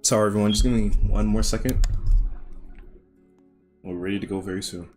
Sorry, everyone. Just give me one more second. We're ready to go very soon.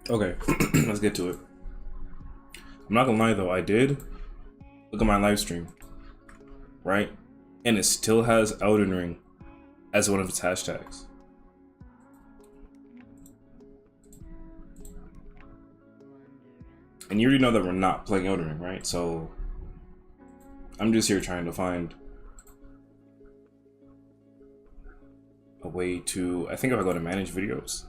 Okay, let's get to it. I'm not gonna lie though, I did look at my live stream, right? And it still has Elden Ring as one of its hashtags. And you already know that we're not playing Elden Ring, right? So I'm just here trying to find a way to, I think if I go to manage videos,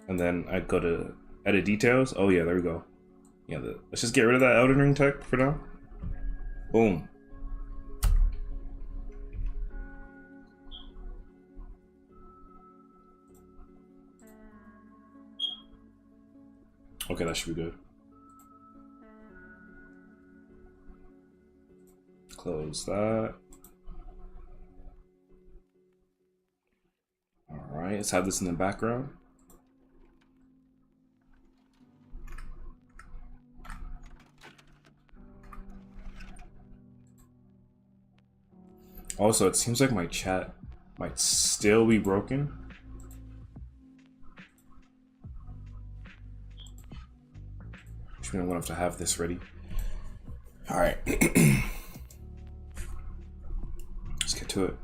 and then I'd go to edit details. Oh yeah, there we go. Yeah, let's just get rid of that Elden Ring tech for now. Boom. Okay, that should be good. Close that. All right, let's have this in the background. Also, it seems like my chat might still be broken. Which means I'm gonna have this ready. All right, let's get to it.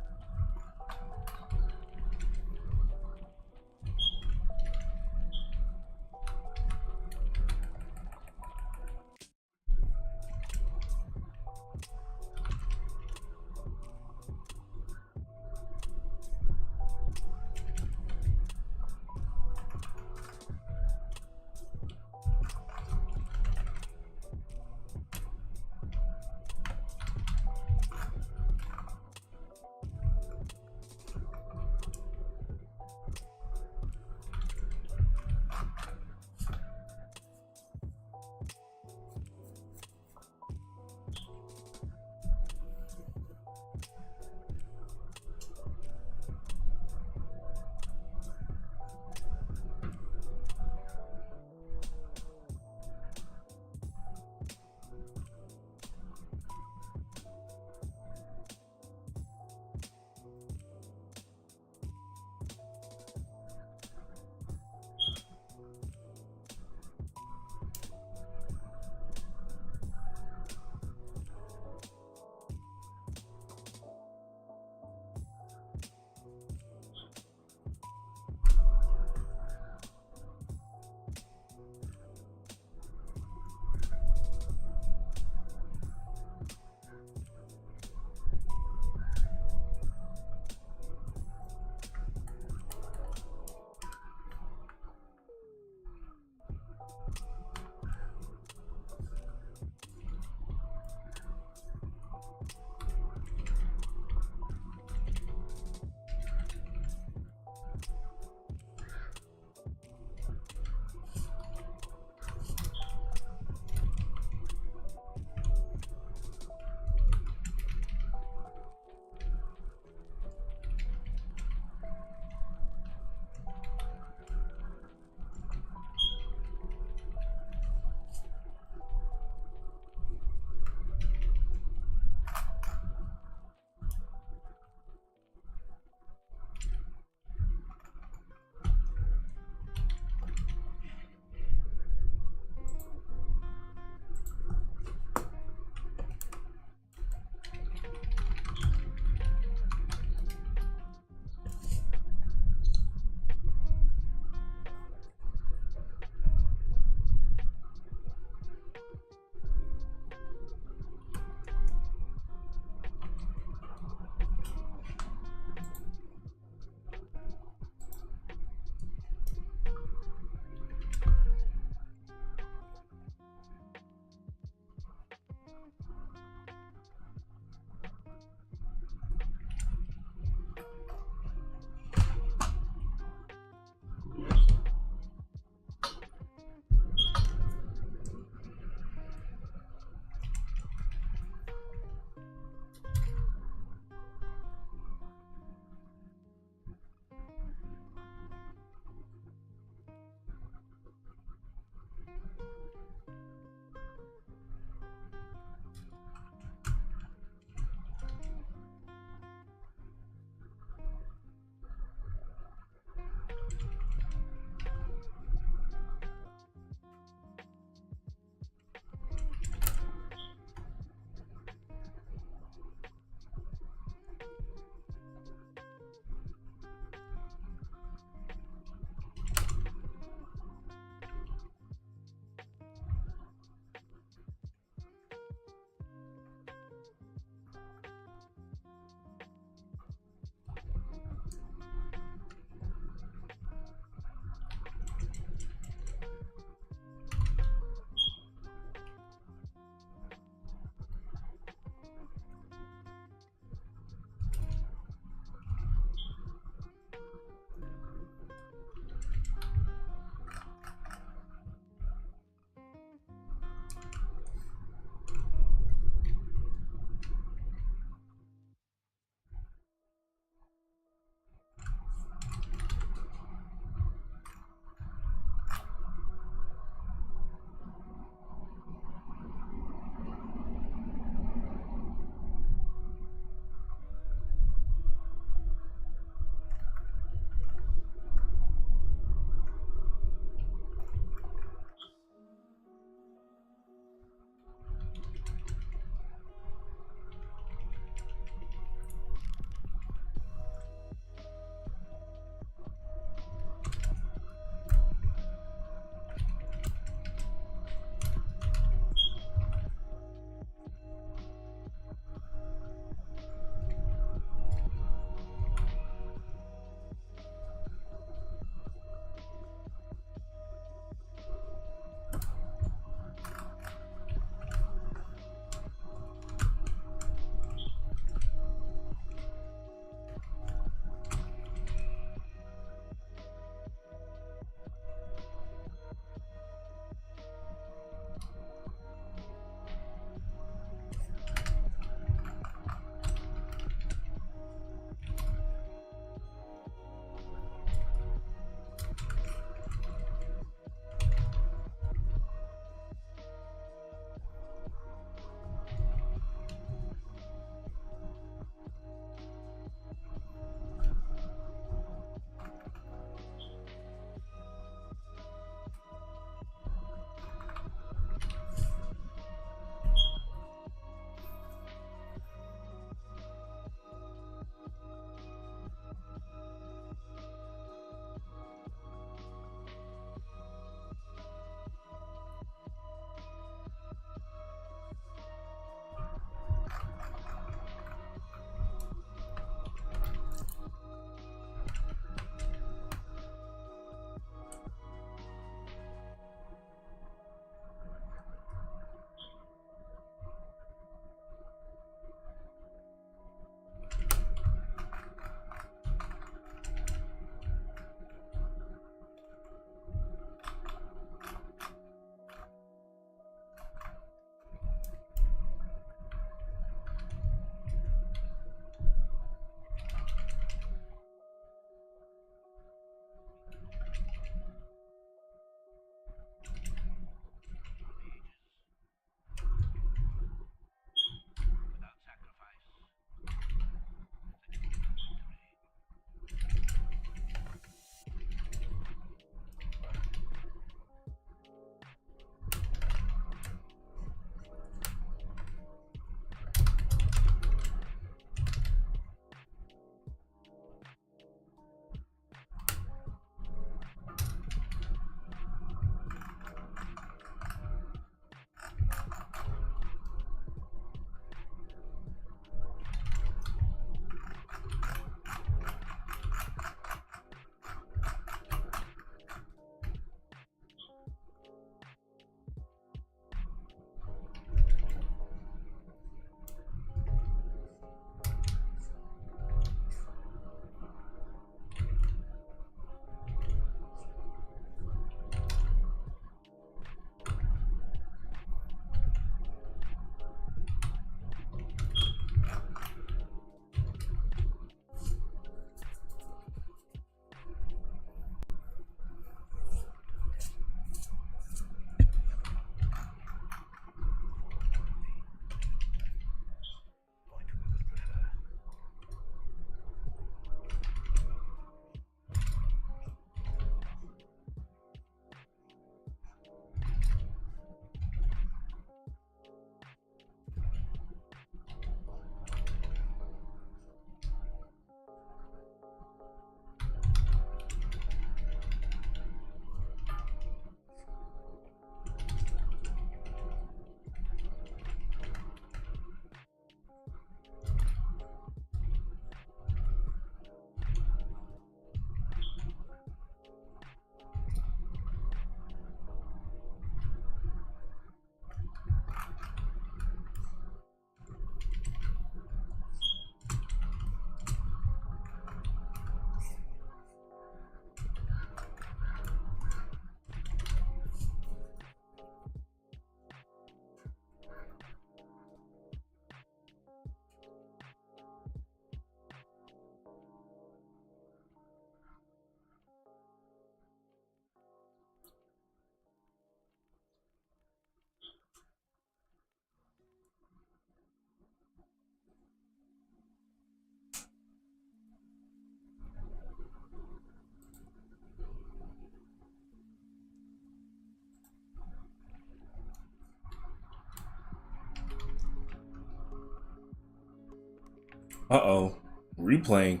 Uh-oh. Replaying.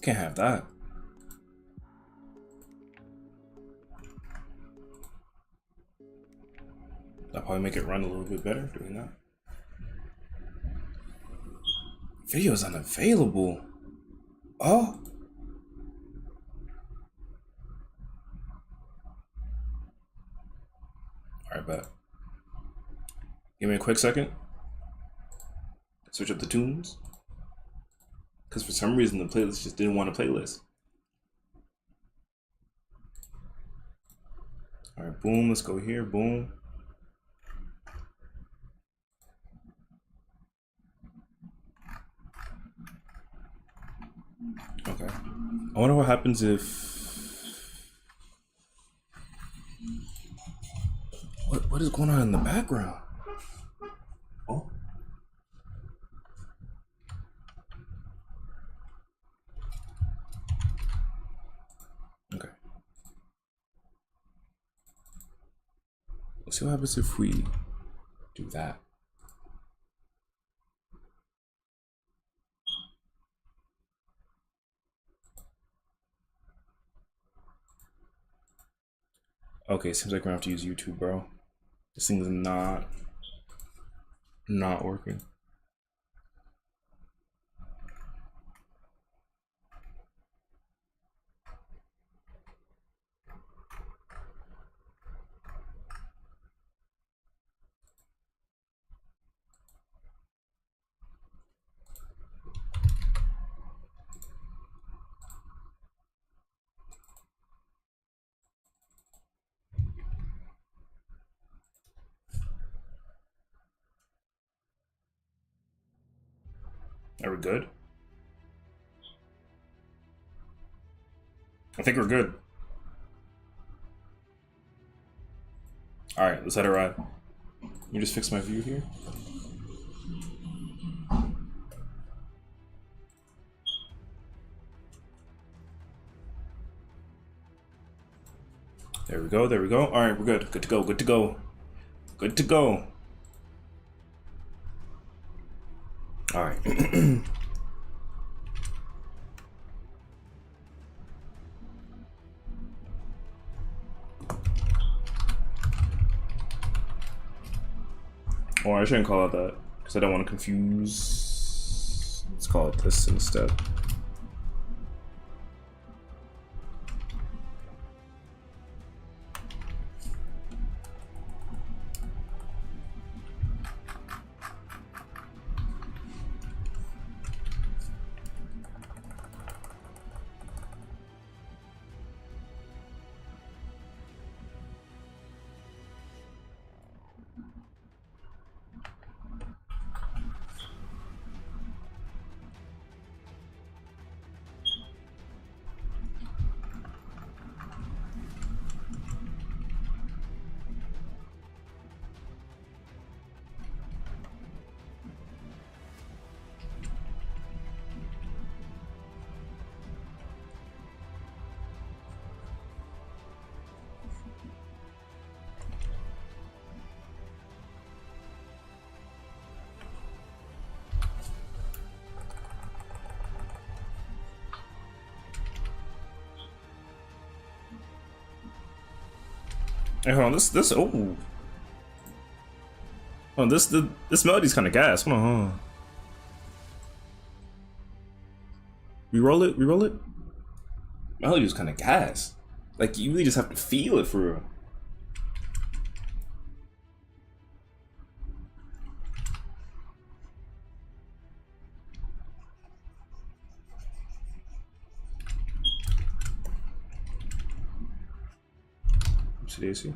Can't have that. That'll probably make it run a little bit better doing that. Video is unavailable. Oh. Alright, bet. Give me a quick second. Switch up the tunes. Because for some reason the playlist just didn't want a playlist. Alright, boom, let's go here, boom. Okay. I wonder what happens if... What is going on in the background? Oh. Okay. Let's see what happens if we do that. Okay, seems like we're gonna have to use YouTube, bro. This thing is not working. Are we good? I think we're good. Alright, let's let it ride. You just fix my view here? There we go, there we go. Alright, we're good. Good to go, good to go. Good to go. Alright. Or I shouldn't call it that, because I don't want to confuse. Let's call it this instead. Hey, hold on, this melody's kind of gas. Hold on. Reroll it. Melody's kind of gas. Like, you really just have to feel it for real. Daisy.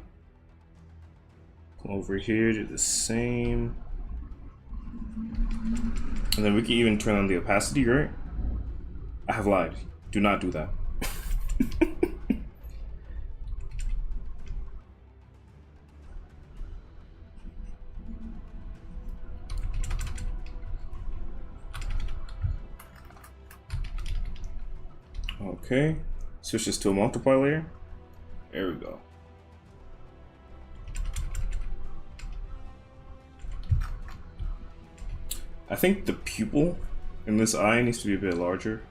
Come over here, do the same. And then we can even turn on the opacity, right? I have lied. Do not do that. Okay. Switch this to a multiply layer. There we go. I think the pupil in this eye needs to be a bit larger.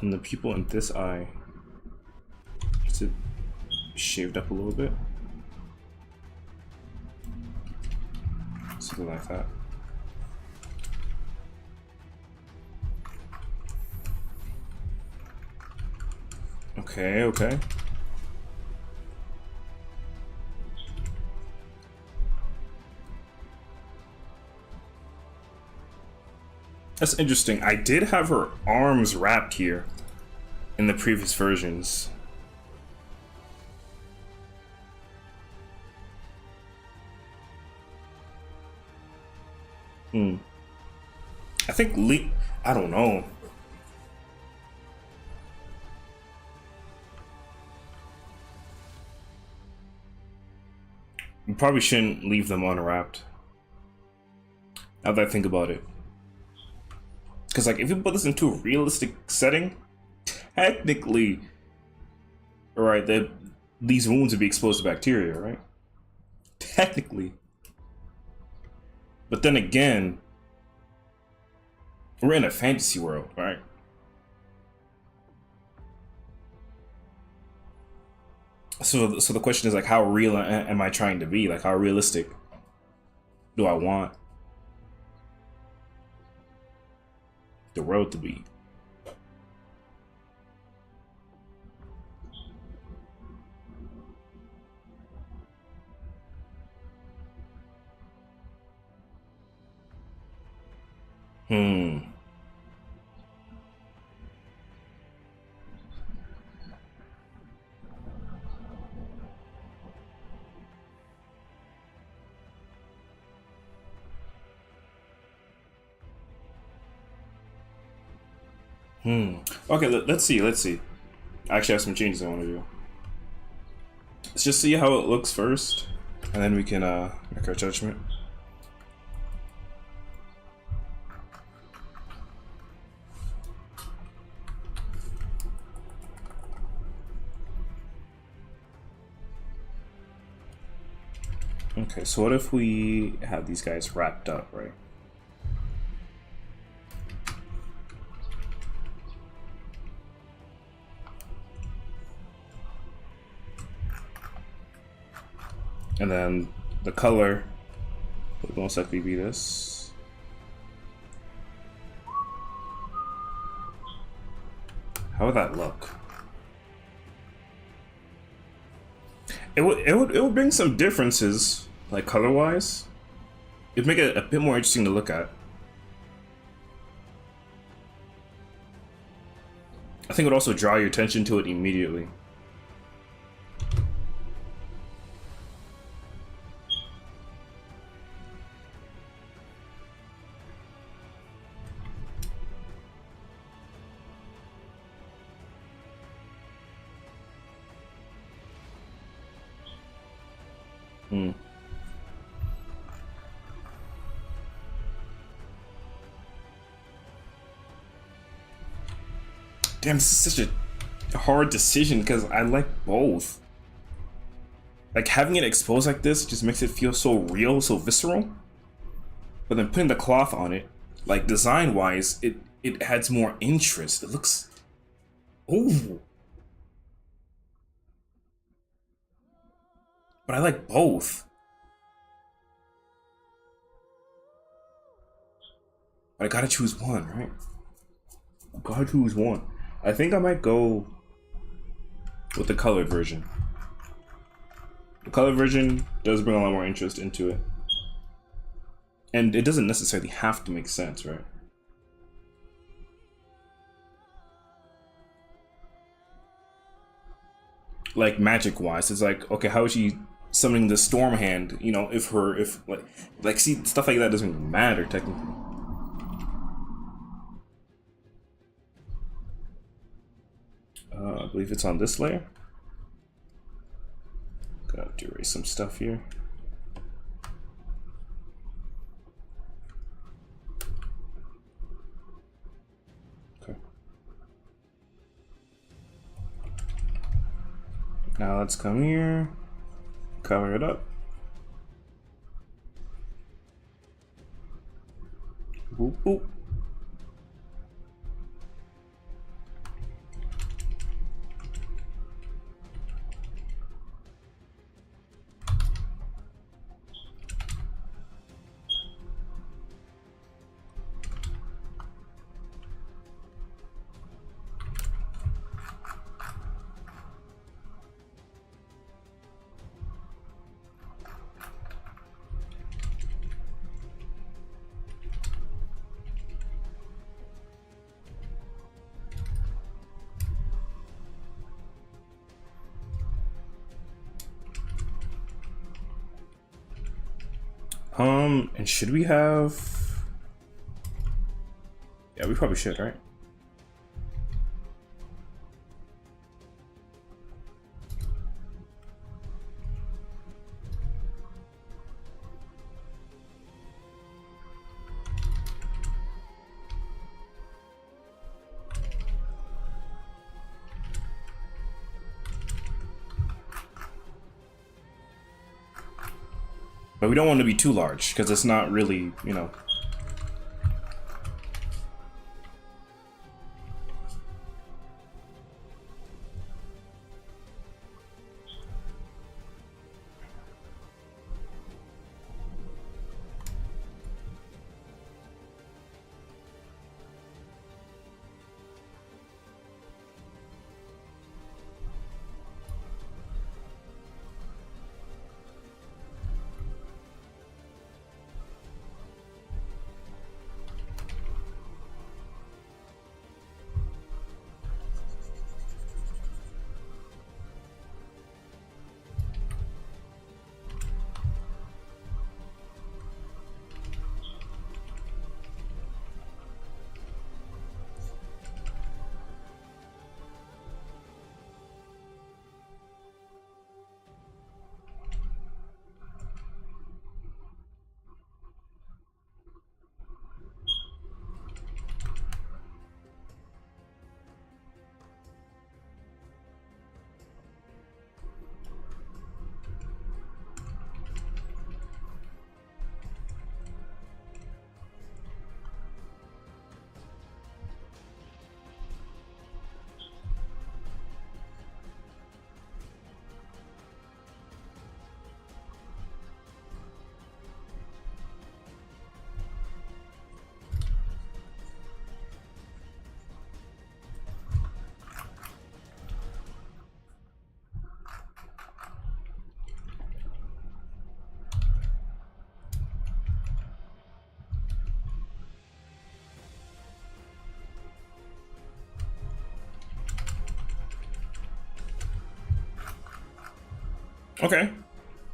And the pupil in this eye needs to be shaved up a little bit. Something like that. Okay, okay. That's interesting. I did have her arms wrapped here in the previous versions. I think I don't know. You probably shouldn't leave them unwrapped. Now that I think about it. Because, like, if you put this into a realistic setting, technically, right, these wounds would be exposed to bacteria, right? Technically. But then again, we're in a fantasy world, right? So the question is, like, how real am I trying to be? Like, how realistic do I want the world to be? Okay, let's see. I actually have some changes I want to do. Let's just see how it looks first, and then we can make our judgment. Okay, so what if we have these guys wrapped up, right? And then the color would most likely be this. How would that look? It would bring some differences, like color-wise. It'd make it a bit more interesting to look at. I think it would also draw your attention to it immediately. Damn, this is such a hard decision because I like both. Like, having it exposed like this just makes it feel so real, so visceral. But then putting the cloth on it, like, design-wise, it adds more interest. It looks... Ooh. But I like both. But I gotta choose one, right? I gotta choose one. I think I might go with the colored version. The colored version does bring a lot more interest into it. And it doesn't necessarily have to make sense, right? Like, magic-wise, it's like, okay, how is she summoning the storm hand? You know, if see, stuff like that doesn't even matter, technically. I believe it's on this layer. Gotta have to erase some stuff here. let's come here, cover it up. Boop, boop. And should we have... Yeah, we probably should, right? But we don't want to be too large, because it's not really, you know... Okay.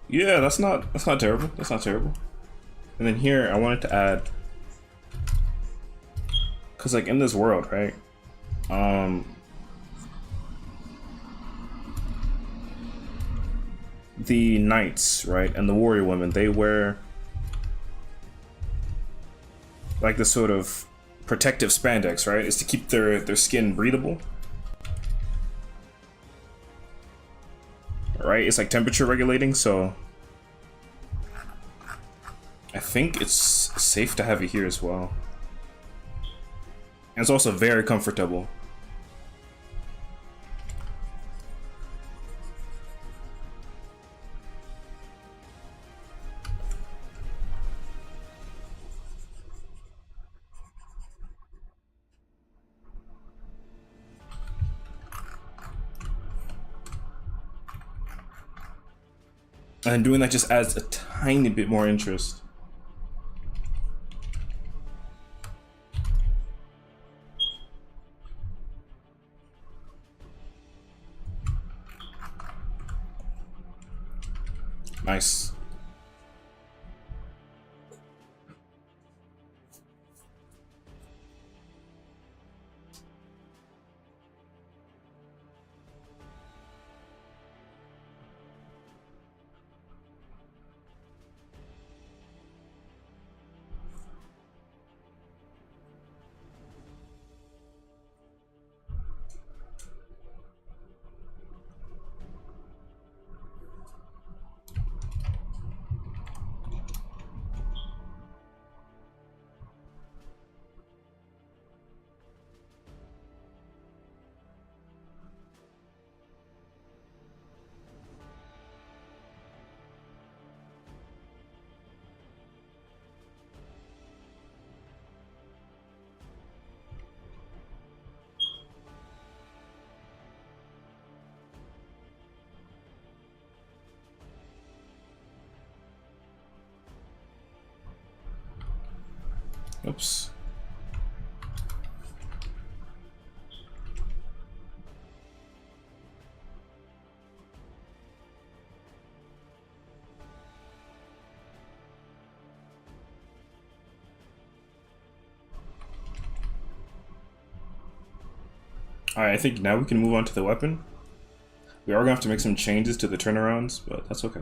Yeah, that's not terrible. That's not terrible. And then here, I wanted to add... Because, like, in this world, right? The knights, right, and the warrior women, they wear... like this sort of protective spandex, right? It's to keep their skin breathable. Right? It's like temperature regulating, so... I think it's safe to have it here as well. And it's also very comfortable. And doing that just adds a tiny bit more interest. Nice. Oops. Alright, I think now we can move on to the weapon. We are going to have to make some changes to the turnarounds, but that's okay.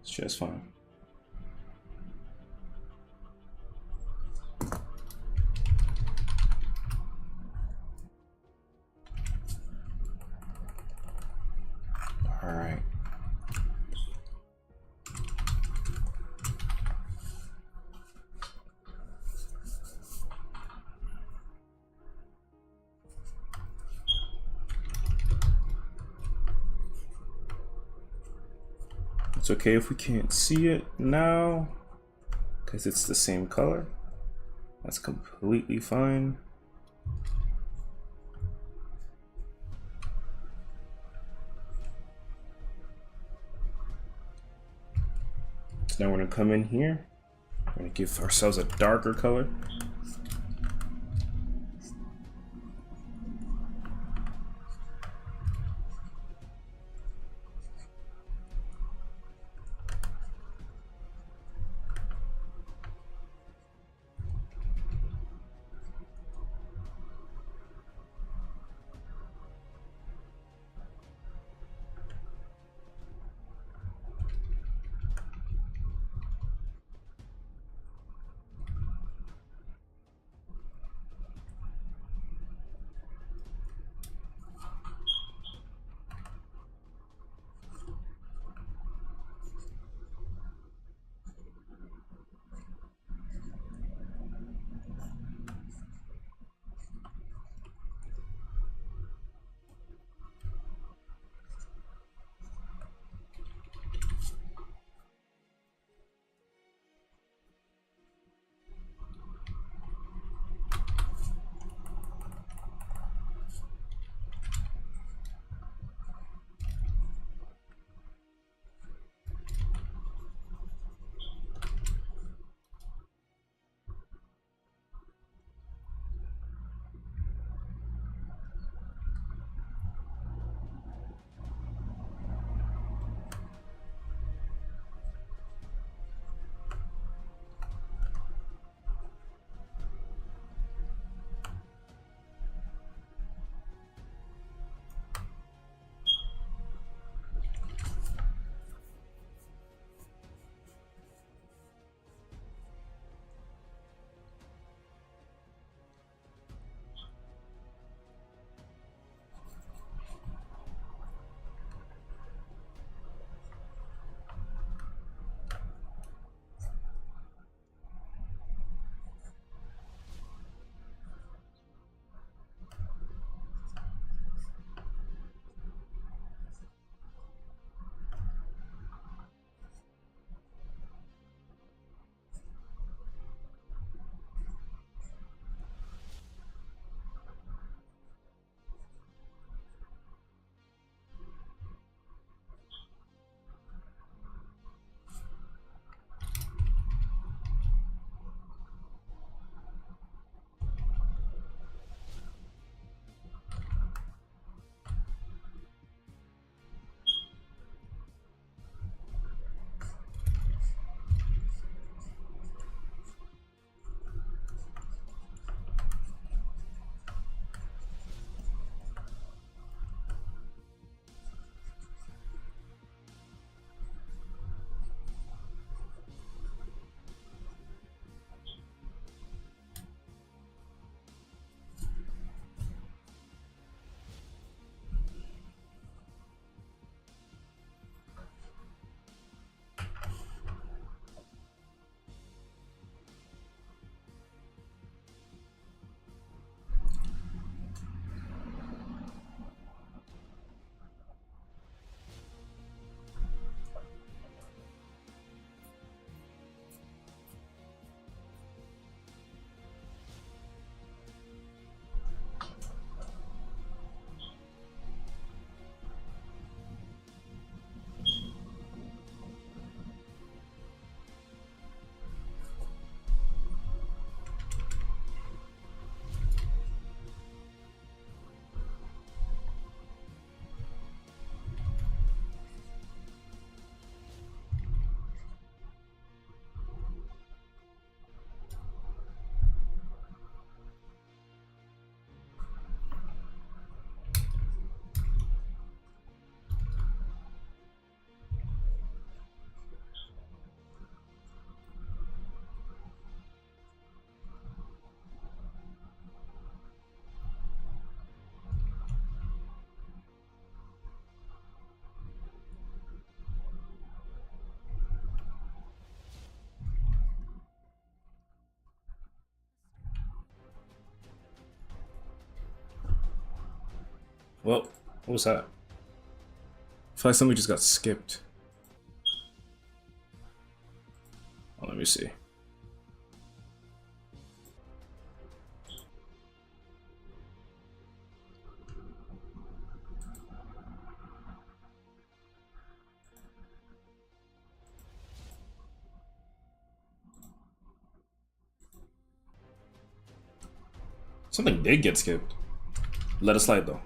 It's just fine. Alright. It's okay if we can't see it now, because it's the same color. That's completely fine. So now we're gonna come in here. We're gonna give ourselves a darker color. Well, what was that? I feel like something just got skipped. Oh, let me see. Something did get skipped. Let it slide though.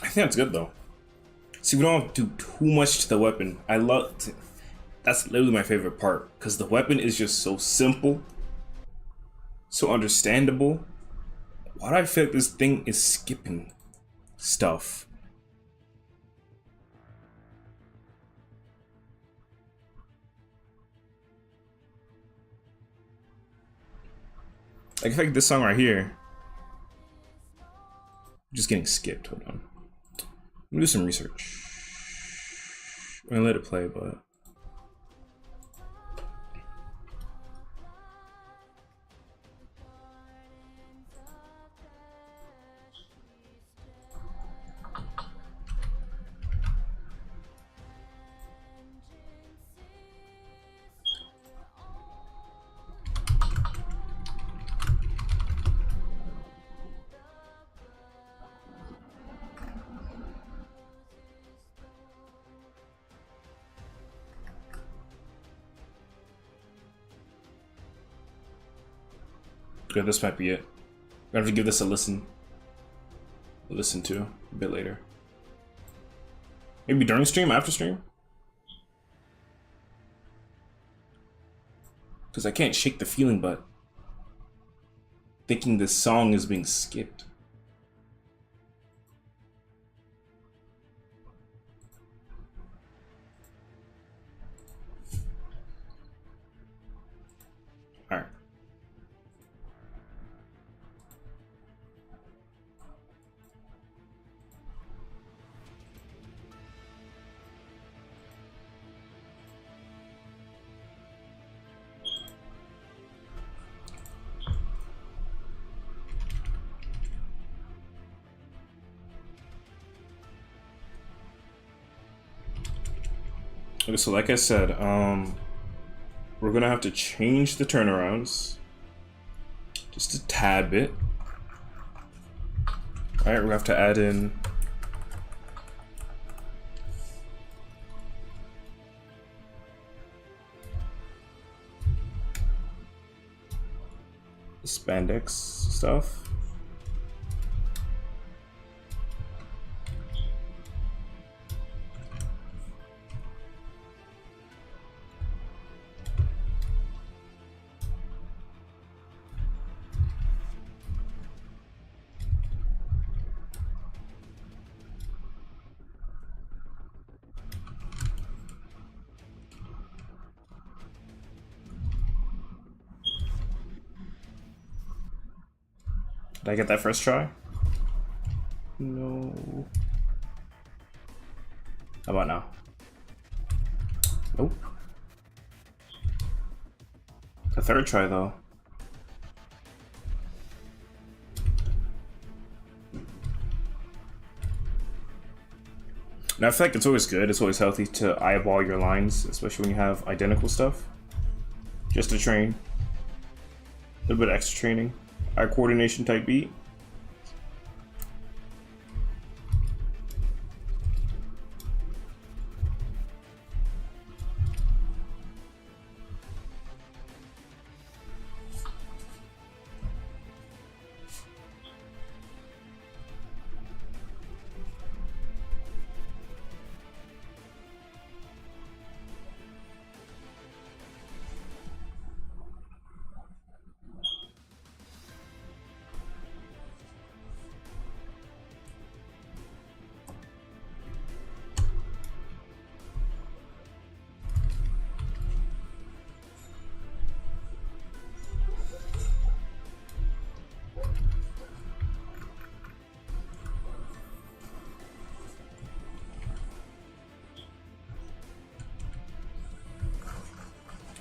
I think that's good though. See, we don't have to do too much to the weapon. That's literally my favorite part, because the weapon is just so simple, so understandable. Why do I feel like this thing is skipping stuff? Like, I feel like this song right here, just getting skipped. Hold on. Let me do some research. I'm gonna let it play, but okay, this might be it. I'm gonna have to give this a listen. Listen to a bit later. Maybe during stream, after stream? Because I can't shake the feeling, but thinking this song is being skipped. Alright. Okay, so like I said, we're gonna have to change the turnarounds just a tad bit. All right, we have to add in the spandex stuff. Did I get that first try? No. How about now? Nope. The third try though. Now I feel like it's always good, it's always healthy to eyeball your lines, especially when you have identical stuff. Just to train. A little bit of extra training. Eye coordination type beat.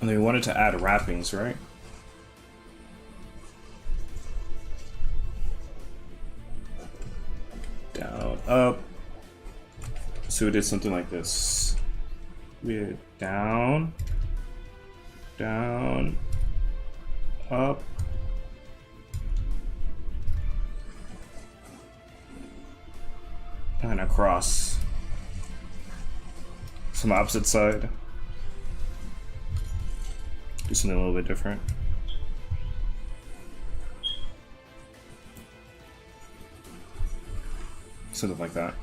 And then we wanted to add wrappings, right? Down, up. So we did something like this. We did down, down, up, and across. Some opposite side. Do something a little bit different. Something like that.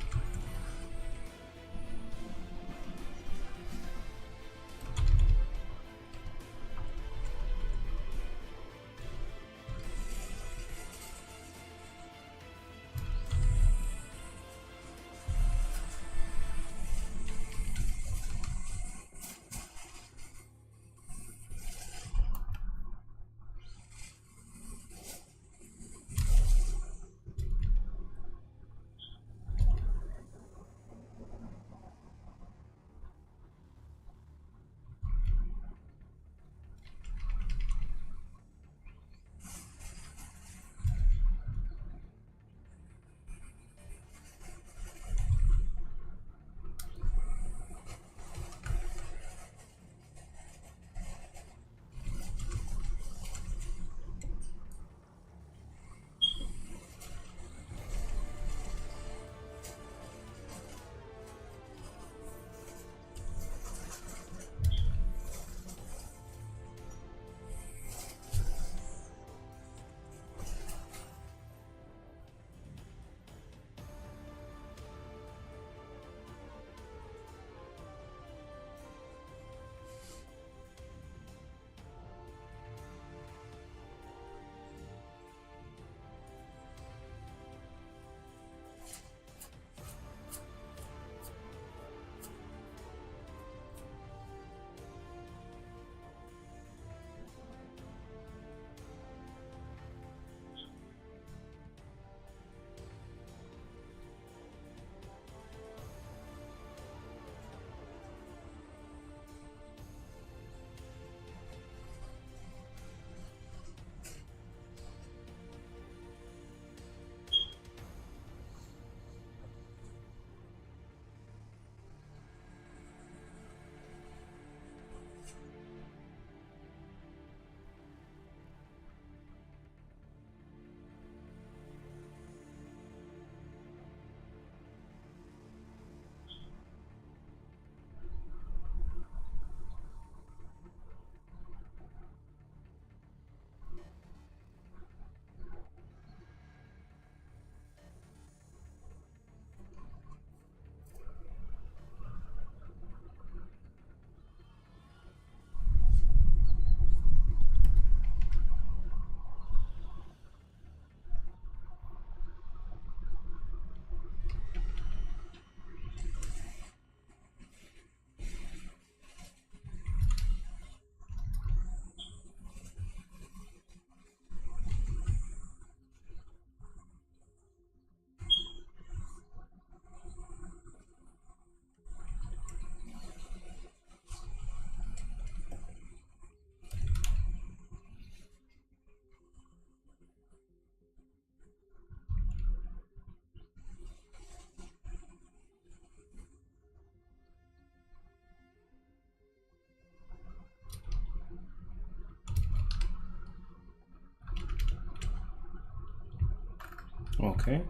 Okay.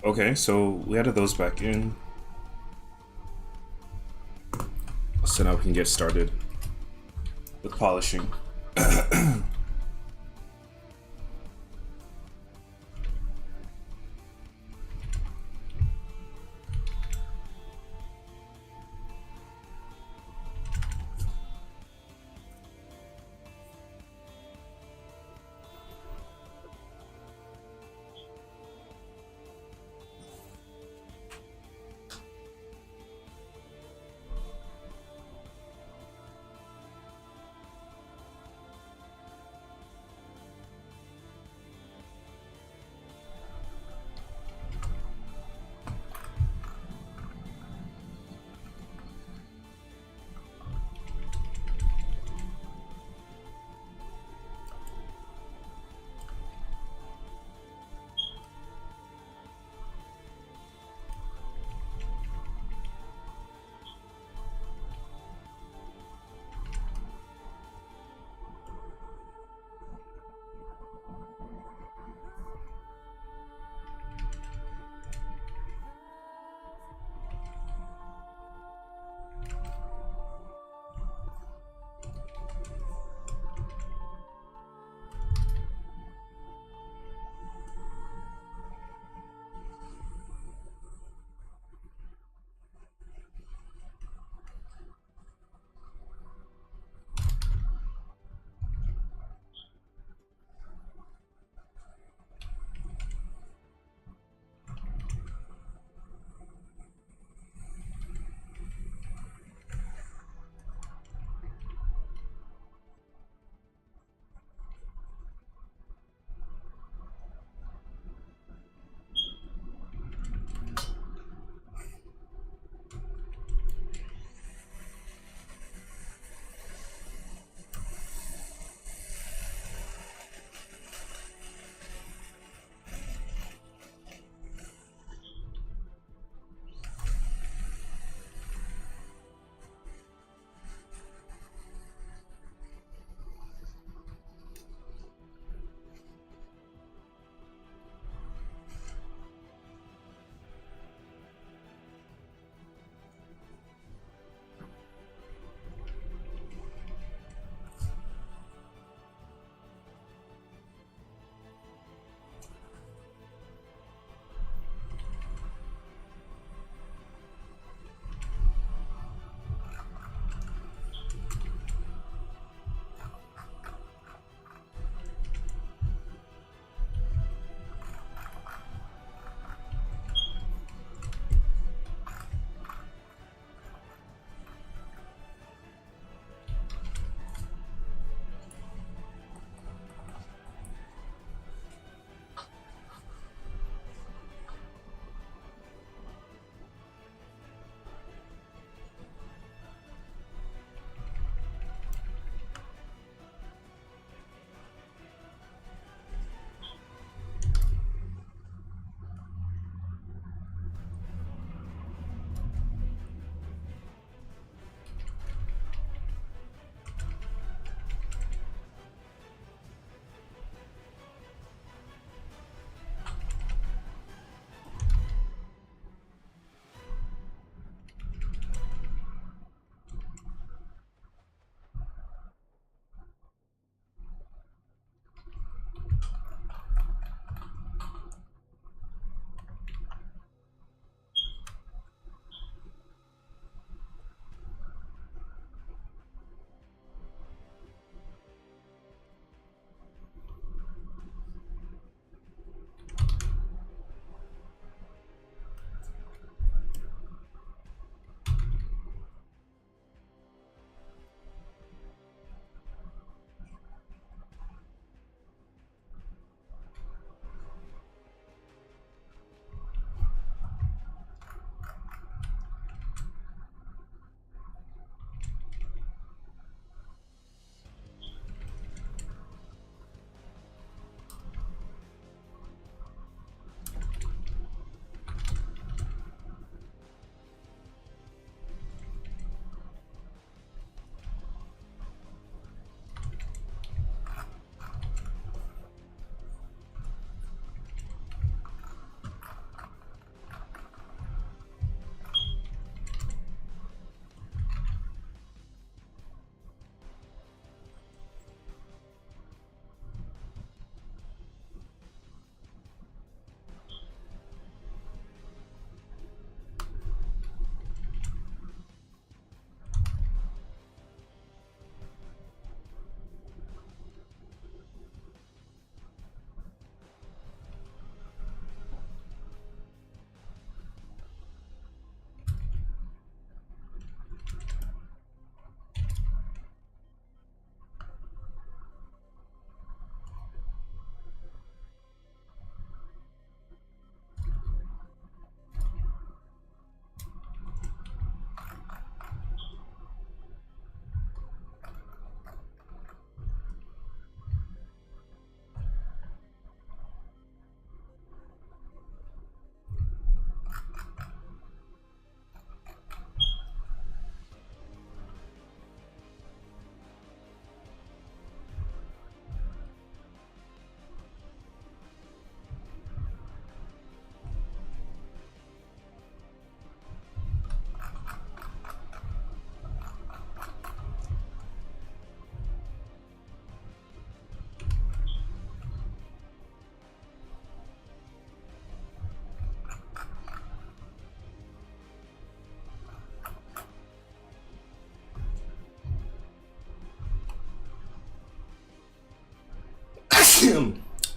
Okay, so we added those back in. So now we can get started with polishing.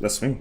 That's me.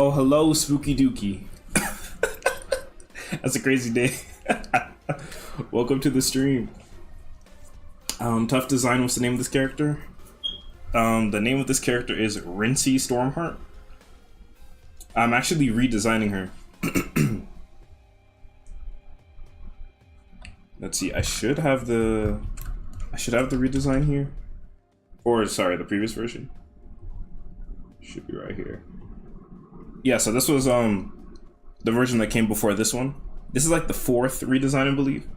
Oh, hello, Spooky Dookie. That's a crazy day. Welcome to the stream. Tough Design, what's the name of this character? The name of this character is Rincey Stormheart. I'm actually redesigning her. Let's see, I should have the redesign here. Or sorry, the previous version. Should be right here. Yeah, so this was the version that came before this one. This is like the 4th redesign, I believe.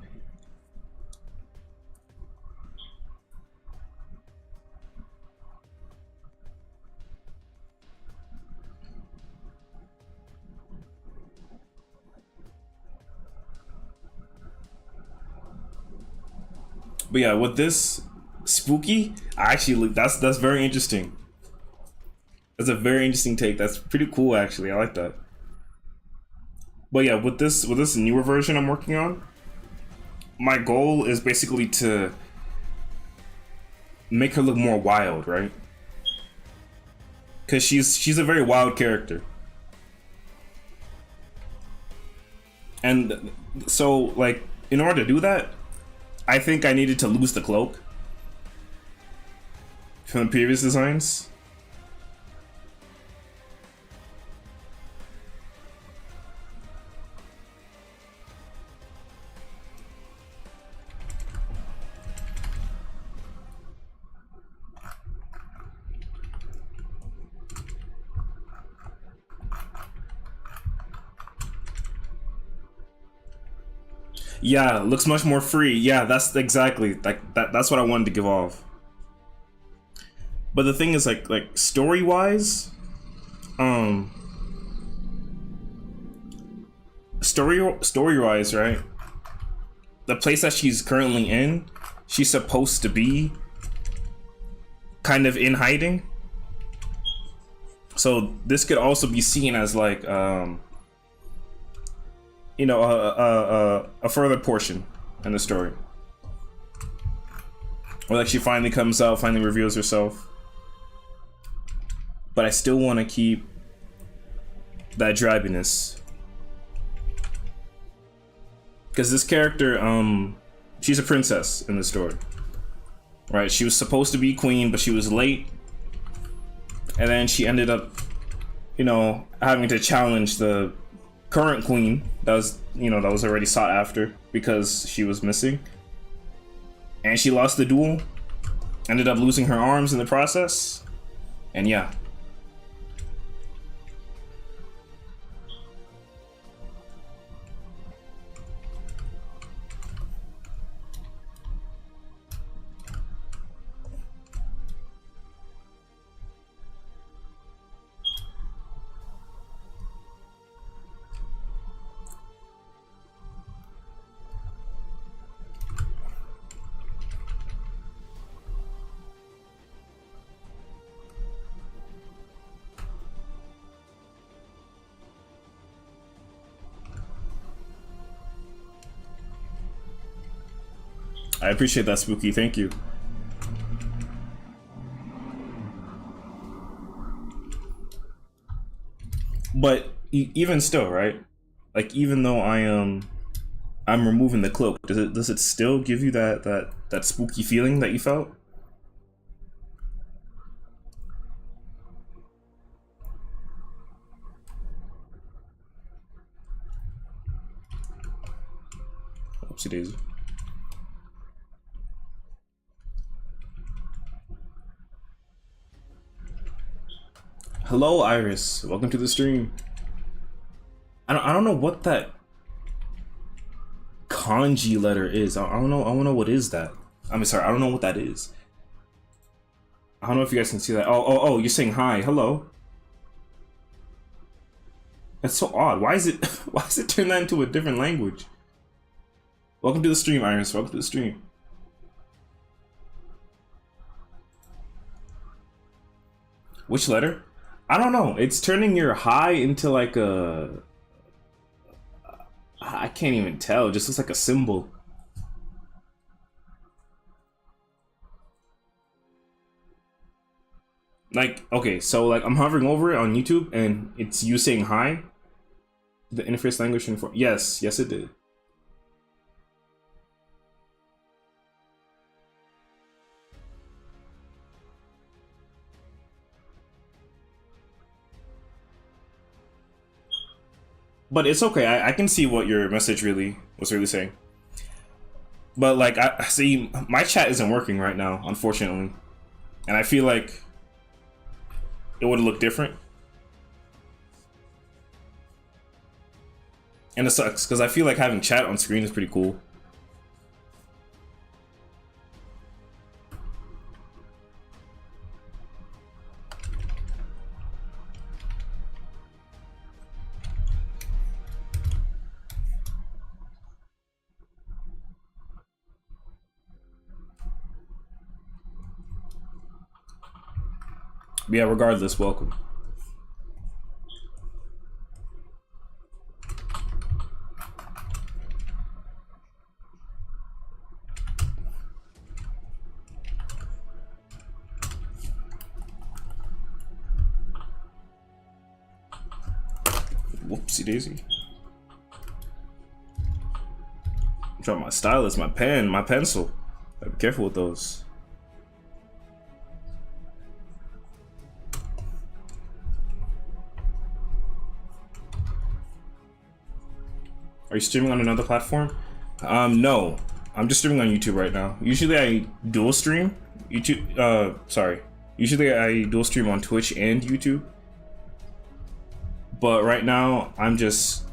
But yeah, with this Spooky, that's very interesting. That's a very interesting take. That's pretty cool, actually. I like that. But yeah, with this newer version I'm working on, my goal is basically to make her look more wild, right? Because she's a very wild character, and so like in order to do that, I think I needed to lose the cloak from the previous designs. Yeah, looks much more free. Yeah, that's exactly like that. That's what I wanted to give off. But the thing is, like story wise, story wise, right? The place that she's currently in, she's supposed to be kind of in hiding. So this could also be seen as like, you know, a further portion in the story, or like she finally comes out, finally reveals herself. But I still want to keep that drabbiness, because this character, she's a princess in the story, right? She was supposed to be queen, but she was late, and then she ended up, you know, having to challenge the current queen that was, you know, that was already sought after because she was missing, and she lost the duel, ended up losing her arms in the process, and yeah. I appreciate that, Spooky. Thank you. But even still, right? Like, even though I'm removing the cloak, does it still give you that spooky feeling that you felt? Oopsie daisy. Hello, Iris. Welcome to the stream. I don't know what that kanji letter is. I don't know what is that. I'm sorry. I don't know what that is. I don't know if you guys can see that. Oh, you're saying hi. Hello. That's so odd. Why is it turn that into a different language? Welcome to the stream, Iris. Welcome to the stream. Which letter? I don't know. It's turning your hi into like a... I can't even tell. It just looks like a symbol. Like, okay, so like I'm hovering over it on YouTube and it's you saying hi. The interface language for... Yes, it did. But it's okay. I can see what your message was really saying. But like, I see my chat isn't working right now, unfortunately, and I feel like it would look different. And it sucks because I feel like having chat on screen is pretty cool. But yeah, regardless, welcome. Whoopsie daisy. I'm trying my stylus, my pen, my pencil. Be careful with those. Are you streaming on another platform? No. I'm just streaming on YouTube right now. Usually I dual stream. Usually I dual stream on Twitch and YouTube. But right now, I'm just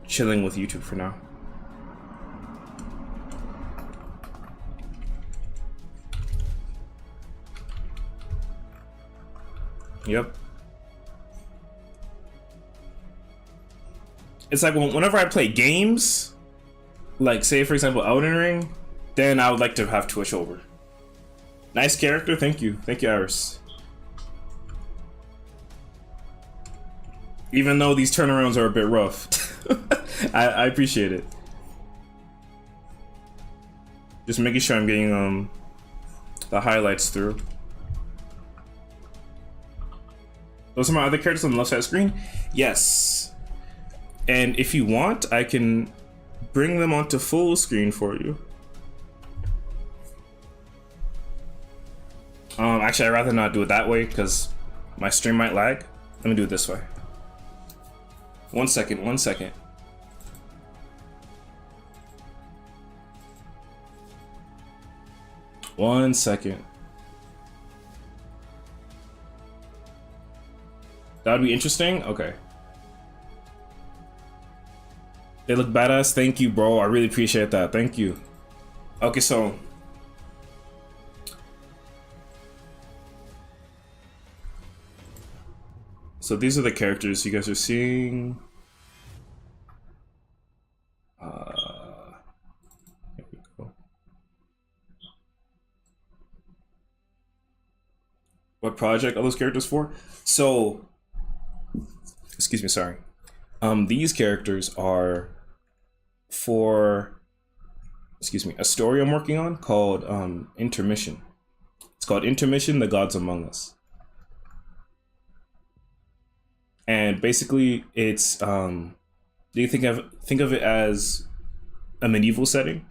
chilling with YouTube for now. Yep. It's like whenever I play games, like say for example Elden Ring, then I would like to have Twitch over. Nice character, thank you, Iris. Even though these turnarounds are a bit rough, I appreciate it. Just making sure I'm getting the highlights through. Those are my other characters on the left side of the screen. Yes, and if you want, I can bring them onto full screen for you. Actually, I'd rather not do it that way because my stream might lag. Let me do it this way. 1 second, 1 second. One second. That would be interesting? Okay. They look badass. Thank you, bro. I really appreciate that. Thank you. Okay, so these are the characters you guys are seeing. Here we go. What project are those characters for? So, excuse me, sorry. These characters are for, excuse me, a story I'm working on called Intermission. It's called Intermission: The Gods Among Us. And basically, it's you think of it as a medieval setting.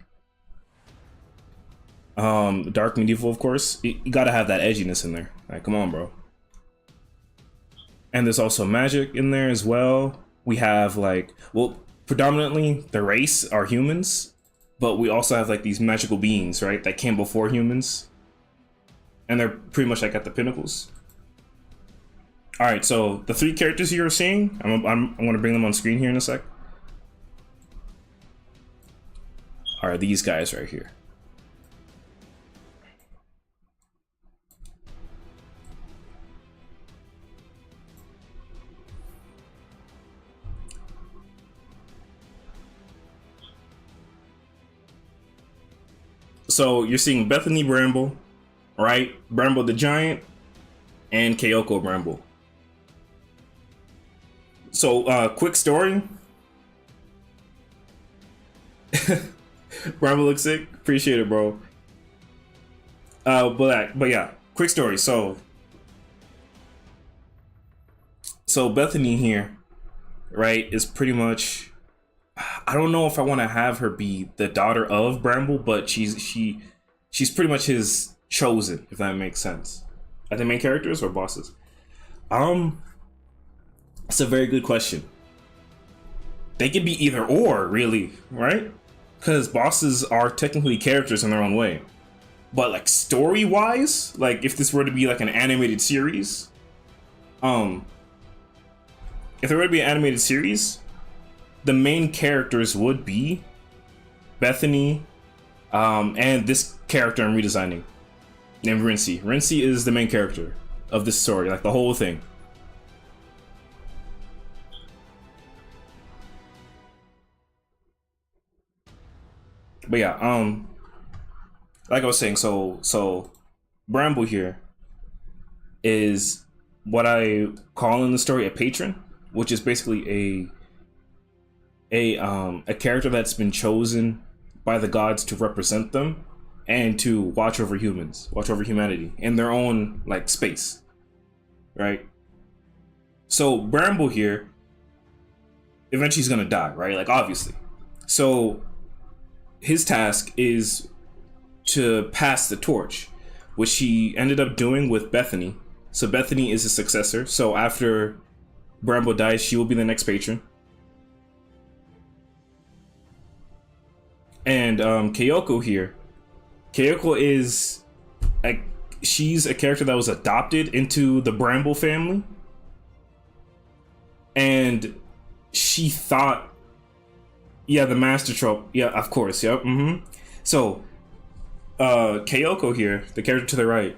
Dark medieval, of course. You gotta have that edginess in there. Like, come on, bro. And there's also magic in there as well. We have like, well, predominantly the race are humans, but we also have like these magical beings, right, that came before humans, and they're pretty much like at the pinnacles. All right, so the three characters you're seeing, I'm going to bring them on screen here in a sec. Are these guys right here. So you're seeing Bethany Bramble, right? Bramble the Giant, and Kyoko Bramble. So, quick story. Bramble looks sick. Appreciate it, bro. But yeah, quick story. So Bethany here, right, is pretty much, I don't know if I want to have her be the daughter of Bramble, but she's pretty much his chosen, if that makes sense. Are they main characters or bosses? It's a very good question. They could be either or, really, right? Because bosses are technically characters in their own way. But like story-wise, like if this were to be like an animated series, if there were to be an animated series, the main characters would be Bethany, and this character I'm redesigning, named Rincy. Rincy is the main character of this story, like the whole thing. But yeah, like I was saying, so Bramble here is what I call in the story a patron, which is basically a character that's been chosen by the gods to represent them and to watch over humans, watch over humanity in their own like space, right? So Bramble here, eventually he's gonna die, right? Like obviously. So his task is to pass the torch, which he ended up doing with Bethany. So Bethany is his successor. So after Bramble dies, she will be the next patron. And Kyoko here. Kyoko is she's a character that was adopted into the Bramble family. And she thought, yeah, the master trope. Yeah, of course. Yep. So, Kyoko here, the character to the right,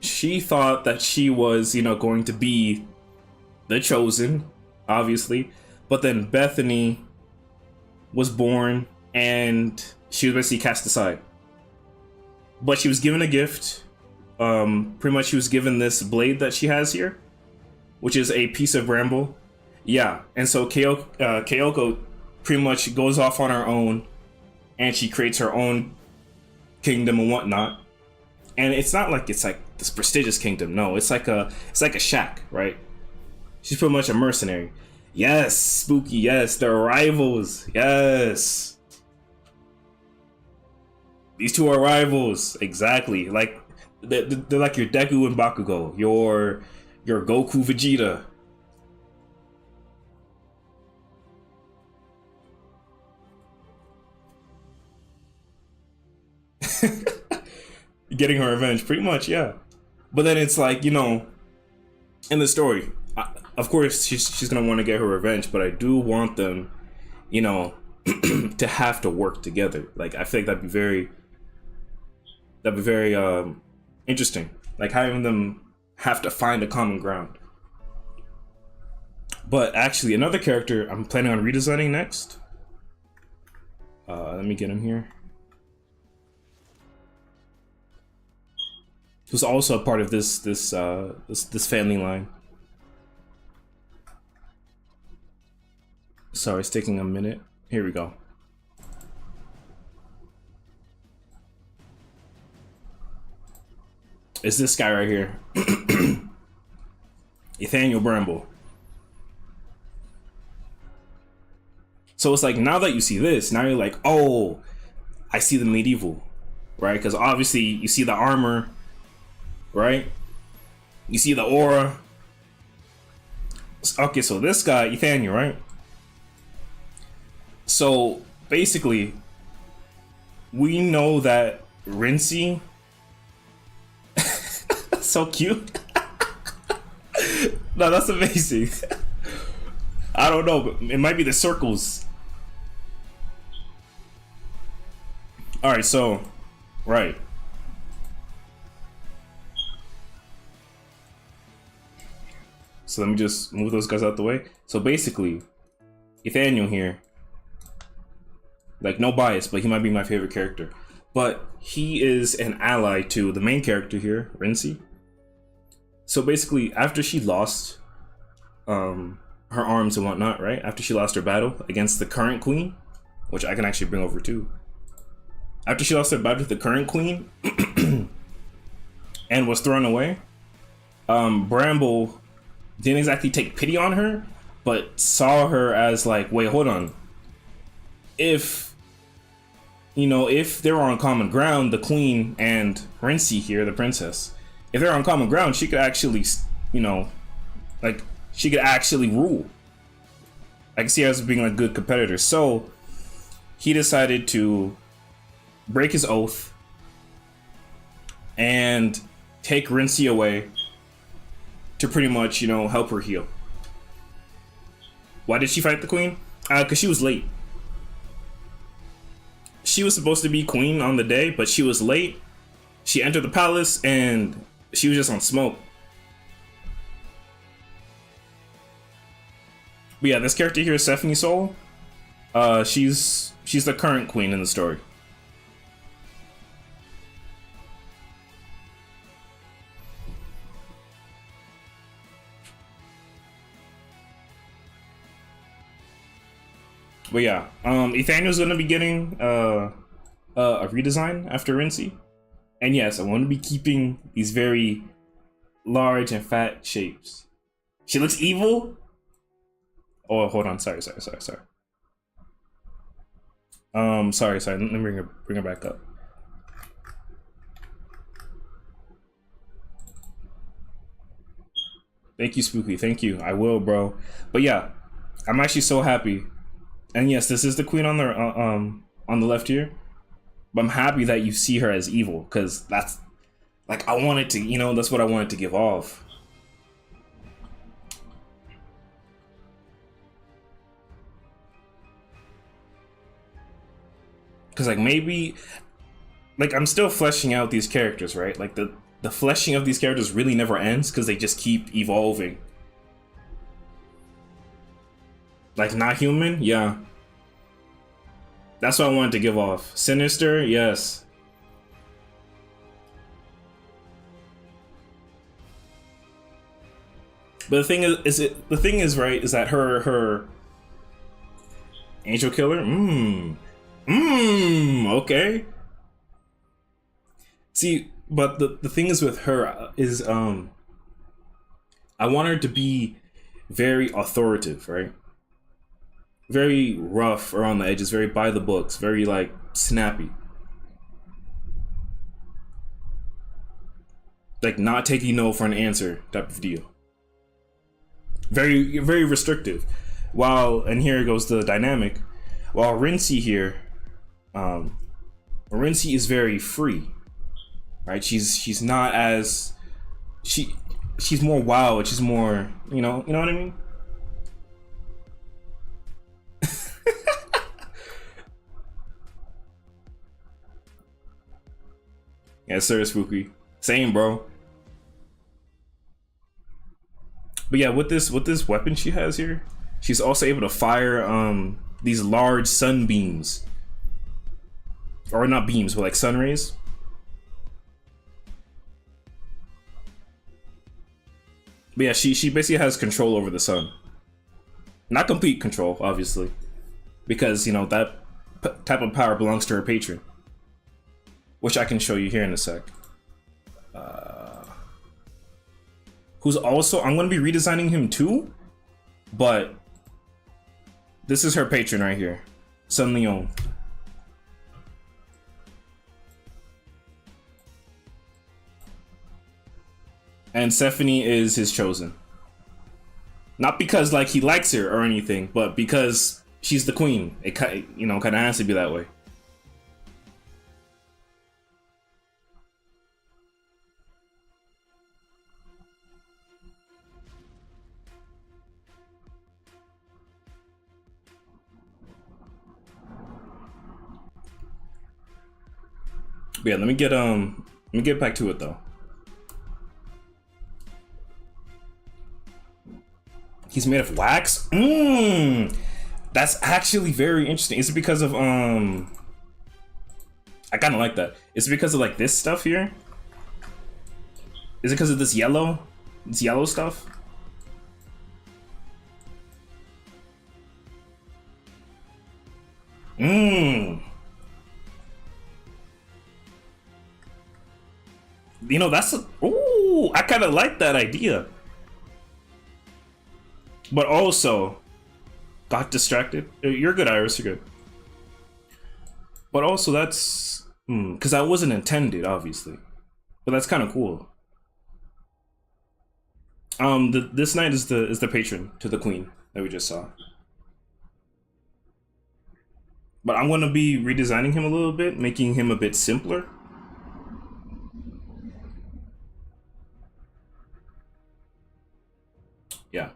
she thought that she was, you know, going to be the chosen, obviously. But then Bethany was born and she was basically cast aside. But she was given a gift. Pretty much she was given this blade that she has here, which is a piece of bramble. Yeah, and so Kyoko pretty much goes off on her own and she creates her own kingdom and whatnot. And it's not like it's like this prestigious kingdom. No, it's like a shack, right? She's pretty much a mercenary. Yes, Spooky, yes, they're rivals. Yes. These two are rivals, exactly. Like they're like your Deku and Bakugo, your Goku Vegeta. Getting her revenge, pretty much, yeah. But then it's like, you know, in the story, of course she's gonna want to get her revenge, but I do want them, you know, to have to work together. Like I feel like that'd be very interesting. Like having them have to find a common ground. But actually, another character I'm planning on redesigning next. Let me get him here. Who's also a part of this family line. Sorry, it's taking a minute. Here we go. It's this guy right here. Nathaniel Bramble. So it's like, now that you see this, now you're like, oh, I see the medieval, right? Because obviously you see the armor, right? You see the aura. Okay, so this guy, Nathaniel, right? So basically, we know that Rincy, so cute. No, that's amazing. I don't know, but it might be the circles. All right, so, right. So let me just move those guys out the way. So basically, Nathaniel here, like no bias, but he might be my favorite character. But he is an ally to the main character here, Rincy. So basically, after she lost her arms and whatnot, right? After she lost her battle against the current queen, which I can actually bring over too. After she lost her battle with the current queen and was thrown away, Bramble didn't exactly take pity on her, but saw her as like, wait, hold on. If, you know, if they're on common ground, the queen and Rincy here, the princess, if they're on common ground, she could actually, you know, like, she could actually rule. I can see her as being like good competitor. So he decided to break his oath and take Rincy away to pretty much, you know, help her heal. Why did she fight the queen? Because she was late. She was supposed to be queen on the day, but she was late. She entered the palace and she was just on smoke. But yeah, this character here is Stephanie Soul. She's the current queen in the story. But yeah, Nathaniel's gonna be getting a redesign after Rincy. And yes, I want to be keeping these very large and fat shapes. She looks evil. Oh, hold on. Sorry. Sorry. Let me bring her back up. Thank you, Spooky. Thank you. I will, bro. But yeah, I'm actually so happy. And yes, this is the queen on the left here. But I'm happy that you see her as evil, because that's like, I wanted to, you know, that's what I wanted to give off. Because like maybe, like I'm still fleshing out these characters, right? Like the fleshing of these characters really never ends because they just keep evolving. Like not human, yeah. That's what I wanted to give off. Sinister, yes. But the thing is right, is that her Angel Killer? Okay. See, but the thing is with her is I want her to be very authoritative, right? Very rough around the edges, very by the books, very like snappy. Like not taking no for an answer type of deal. Very, very restrictive. While, and here goes the dynamic, while Rincy here, Rincy is very free, right? She's not as, she's more wild, she's more, you know what I mean? Yes, sir, Spooky. Same, bro. But yeah, with this weapon she has here, she's also able to fire these large sunbeams. Or not beams, but like sun rays. But yeah, she basically has control over the sun. Not complete control, obviously. Because, you know, that type of power belongs to her patron. Which I can show you here in a sec. Who's also, I'm going to be redesigning him too. But this is her patron right here. Sun Leon. And Stephanie is his chosen. Not because like he likes her or anything, but because she's the queen. It kind of has to be that way. But yeah, let me get back to it though. He's made of wax? That's actually very interesting. Is it because of I kinda like that. Is it because of like this stuff here? Is it because of this yellow stuff? You know, that's I kinda like that idea. But also, got distracted. You're good, Iris, you're good. But also that's, because that wasn't intended, obviously. But that's kind of cool. This knight is the patron to the queen that we just saw. But I'm gonna be redesigning him a little bit, making him a bit simpler. Yeah.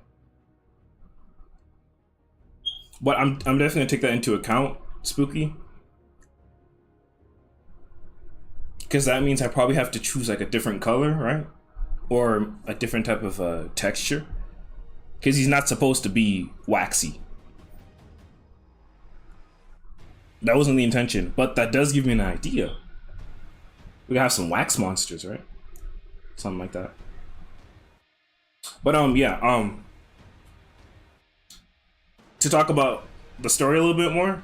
But I'm definitely gonna take that into account, Spooky. Because that means I probably have to choose like a different color, right? Or a different type of texture. Because he's not supposed to be waxy. That wasn't the intention, but that does give me an idea. We could have some wax monsters, right? Something like that. But yeah, to talk about the story a little bit more.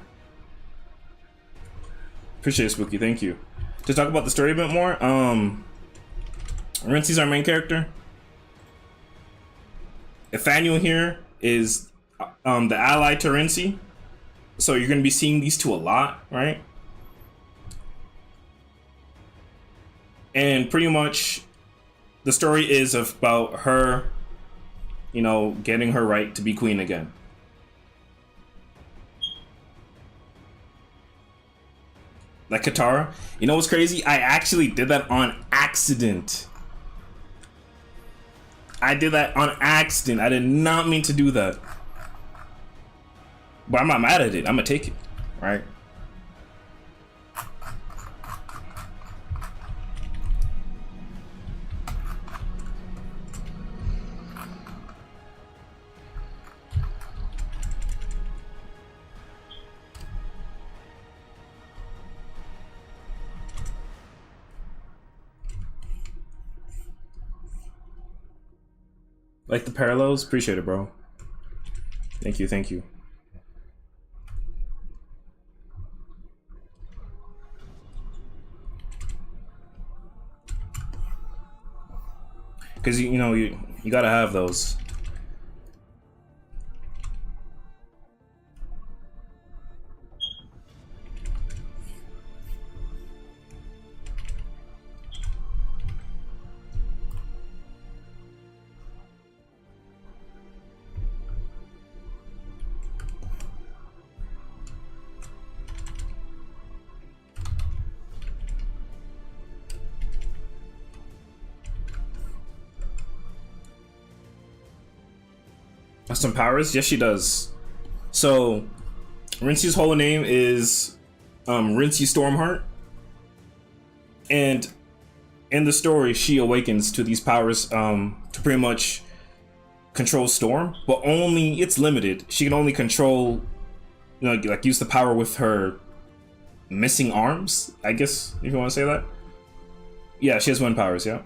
Appreciate it, Spooky, thank you. To talk about the story a bit more, Rincy's our main character. Nathaniel here is the ally to Rincy. So you're gonna be seeing these two a lot, right? And pretty much the story is about her, you know, getting her right to be queen again. Like Katara. You know what's crazy? I actually did that on accident. I did that on accident. I did not mean to do that. But I'm not mad at it. I'm gonna take it, right? Like the parallels? Appreciate it, bro. Thank you, thank you. Because you know you gotta have those. Some powers? Yes, she does. So, Rincey's whole name is Rincey Stormheart, and in the story, she awakens to these powers to pretty much control Storm, but only it's limited. She can only control, you know, like use the power with her missing arms, I guess, if you want to say that. Yeah, she has wind powers, yeah.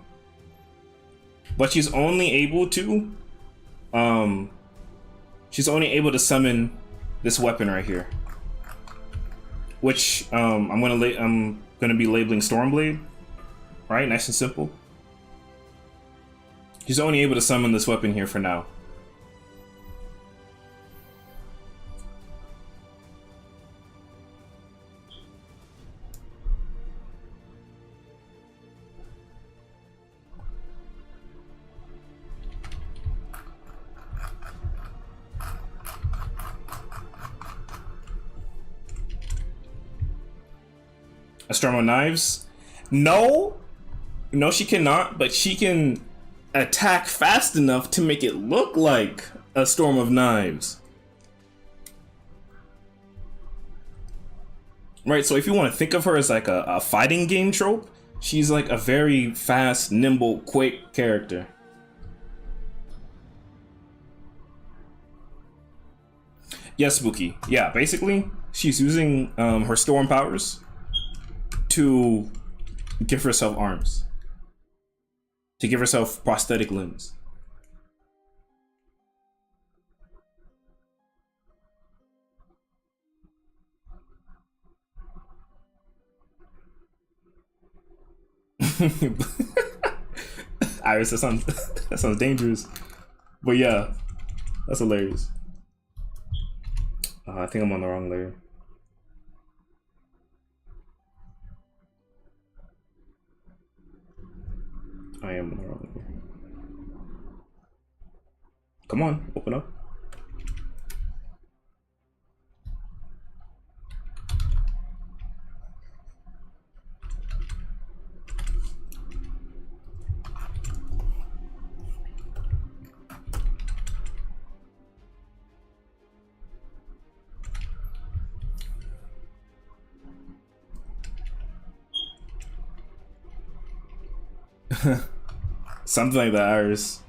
But she's only able to summon this weapon right here, which I'm gonna be labeling Stormblade, right? Nice and simple. She's only able to summon this weapon here for now. A storm of knives? No, she cannot, but she can attack fast enough to make it look like a storm of knives. Right, so if you want to think of her as like a fighting game trope, she's like a very fast, nimble, quick character. Yes, Spooky. Yeah, basically, she's using her storm powers to give herself arms, to give herself prosthetic limbs. Iris, that sounds dangerous, but yeah, that's hilarious. I think I'm on the wrong layer. I am on the wrong layer. Come on, open up. Something like that, Iris.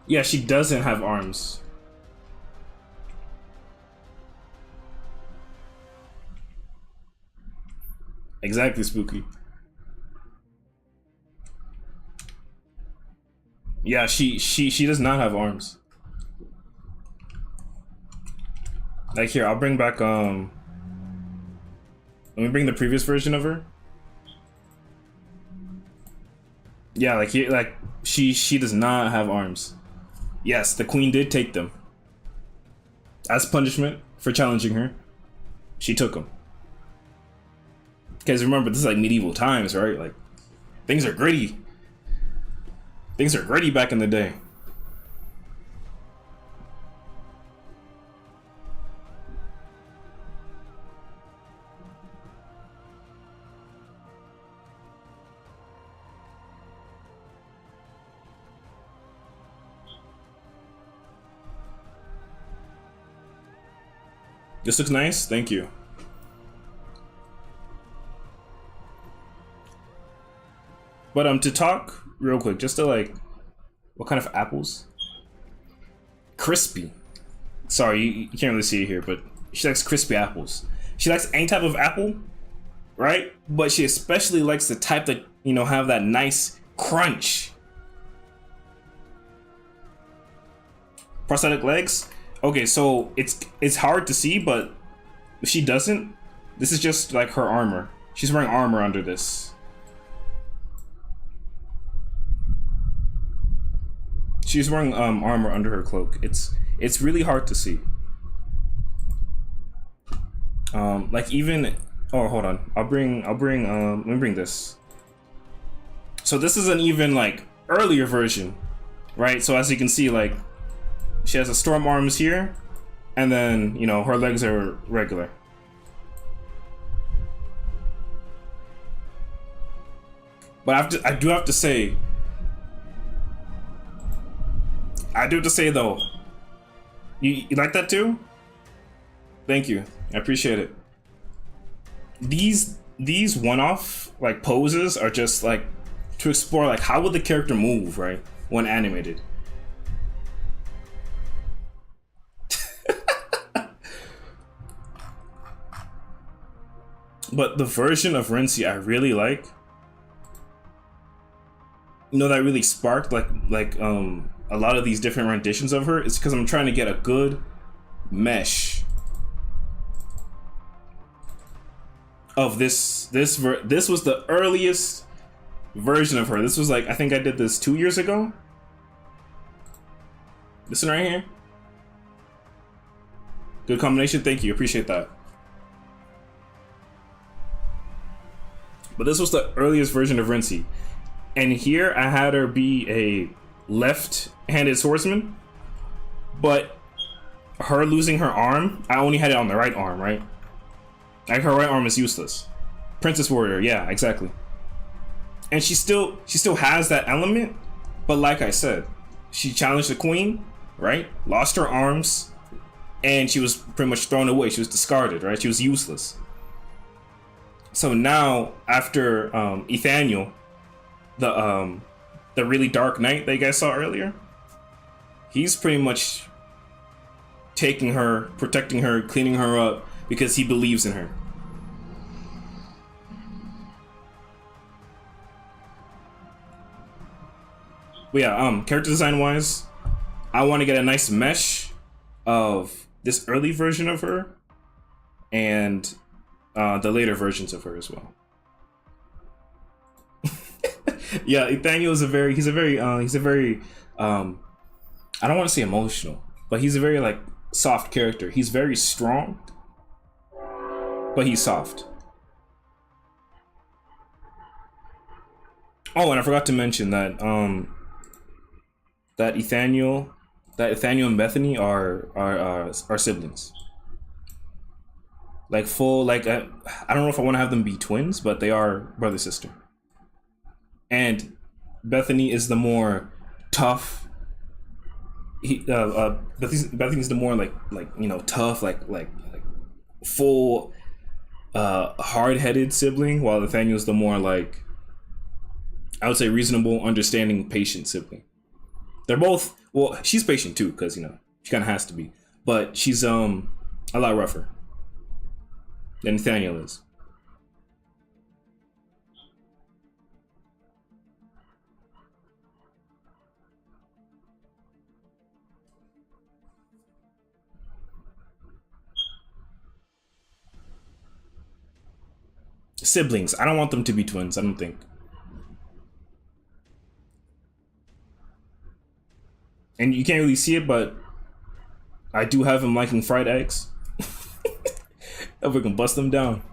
Yeah, she doesn't have arms. Exactly, Spooky. Yeah, she does not have arms. Like here, I'll bring back let me bring the previous version of her. Yeah, like here, like she does not have arms. Yes, the queen did take them. As punishment for challenging her, she took them. Because remember, this is like medieval times, right? Like, things are gritty. Things are gritty back in the day. This looks nice. Thank you. But to talk real quick, just to like, what kind of apples? Crispy. Sorry, you can't really see it here, but she likes crispy apples. She likes any type of apple, right? But she especially likes the type that, you know, have that nice crunch. Prosthetic legs. Okay, so it's hard to see, but if she doesn't, this is just like her armor. She's wearing armor under this. She's wearing armor under her cloak. It's really hard to see. Like even, oh, hold on. Let me bring this. So this is an even like earlier version, right? So as you can see, like she has a storm arms here, and then, you know, her legs are regular. But I do have to say though, you like that too? Thank you, I appreciate it. These one-off like poses are just like to explore like how would the character move, right, when animated. But the version of Rinsey I really like, you know, that really sparked like a lot of these different renditions of her, is because I'm trying to get a good mesh of this was the earliest version of her. This was like, I think I did this 2 years ago. This one right here. Good combination, thank you, appreciate that. But this was the earliest version of Rinsey. And here I had her be a left-handed swordsman, but her losing her arm, I only had it on the right arm, right? Like her right arm is useless. Princess warrior, yeah, exactly. And she still has that element, but like I said, she challenged the queen, right? Lost her arms, and she was pretty much thrown away. She was discarded, right? She was useless. So now, after Ethaniel, the really dark knight that you guys saw earlier, he's pretty much taking her, protecting her, cleaning her up because he believes in her. But yeah, character design wise, I want to get a nice mesh of this early version of her and the later versions of her as well. Yeah, Ethaniel is he's a very I don't want to say emotional, but he's a very like soft character. He's very strong, but he's soft. Oh, and I forgot to mention that that Ethaniel and Bethany are siblings. Like full, like I don't know if I want to have them be twins, but they are brother sister. And Bethany is the more tough. Bethany's the more like you know, tough, like full hard-headed sibling, while Nathaniel's the more like, I would say, reasonable, understanding, patient sibling. They're both, well, she's patient too, because, you know, she kind of has to be, but she's a lot rougher than Nathaniel is. Siblings. I don't want them to be twins, I don't think. And you can't really see it, but I do have him liking fried eggs. If we can bust them down.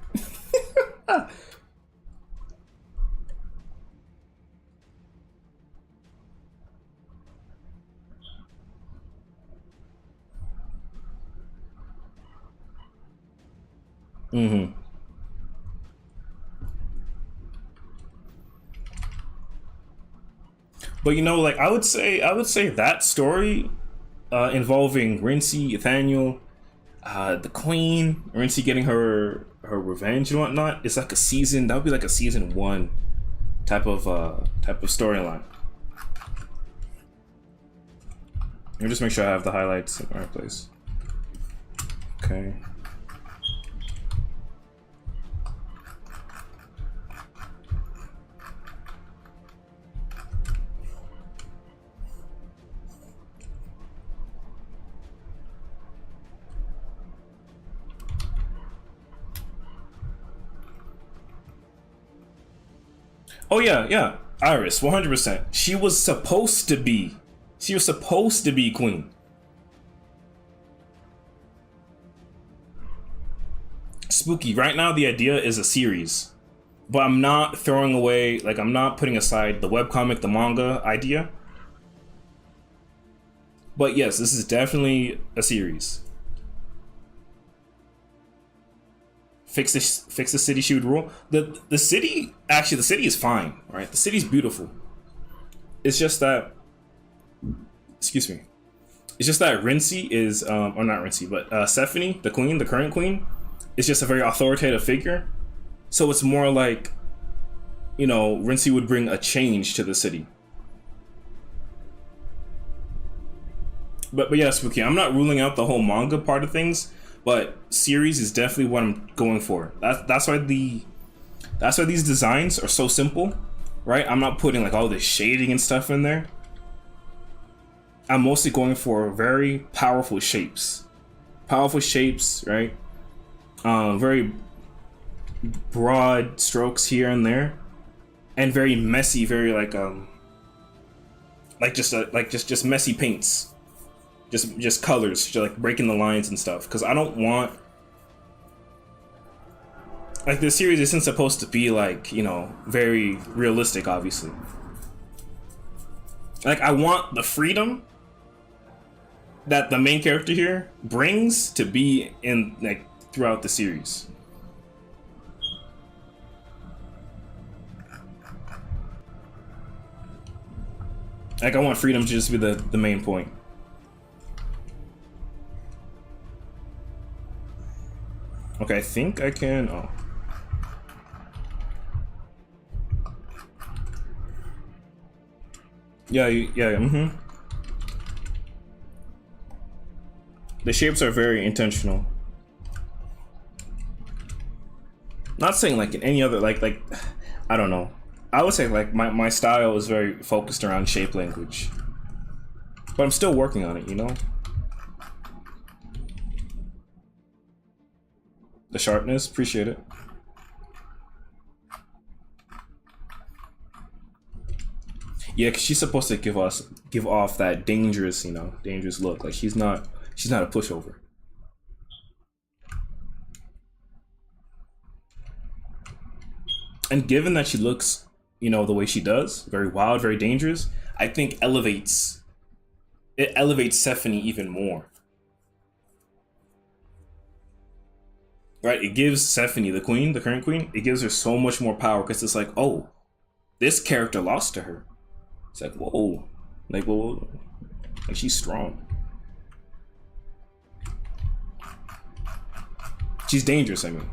Mm-hmm. But you know, like I would say that story involving Rinsey, Ethaniel, The queen, Rincy getting her revenge and whatnot. It's like a season. That would be like a season 1 type of storyline. Let me just make sure I have the highlights in the right place. Okay. Oh yeah, yeah. Iris, 100%. She was supposed to be. She was supposed to be queen. Spooky. Right now, the idea is a series, but I'm not throwing away. Like, I'm not putting aside the webcomic, the manga idea. But yes, this is definitely a series. Fix the city she would rule. The city, actually, the city is fine, right? The city's beautiful. It's just that, excuse me. It's just that Rincy is, or not Rincy, but Stephanie, the queen, the current queen, is just a very authoritative figure. So it's more like, you know, Rincy would bring a change to the city. But yeah, Spooky, I'm not ruling out the whole manga part of things, but series is definitely what I'm going for. That's why these designs are so simple, right? I'm not putting like all this shading and stuff in there. I'm mostly going for very powerful shapes. Powerful shapes, right? Very broad strokes here and there, and very messy, very like just messy paints, just colors, just like breaking the lines and stuff. Because I don't want, like, this series isn't supposed to be like, you know, very realistic, obviously. Like, I want the freedom that the main character here brings to be in, like, throughout the series. Like, I want freedom to just be the main point. Okay, I think I can. Oh. Yeah, yeah, mm-hmm. The shapes are very intentional. Not saying like in any other, like I don't know. I would say like my style is very focused around shape language. But I'm still working on it, you know? The sharpness, appreciate it. Yeah, because she's supposed to give off that dangerous, you know, dangerous look. Like she's not a pushover. And given that she looks, you know, the way she does, very wild, very dangerous, I think it elevates Stephanie even more. Right? It gives Stephanie, the queen, the current queen, it gives her so much more power because it's like, oh, this character lost to her. It's like, whoa, like, whoa, like she's strong. She's dangerous, I mean.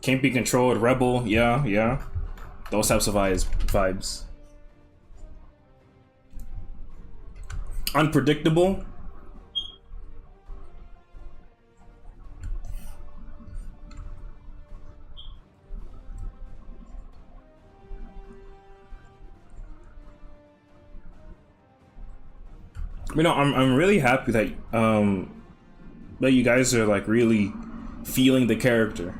Can't be controlled, rebel, yeah, yeah. Those types of vibes. Unpredictable. You know, I'm really happy that that you guys are like really feeling the character.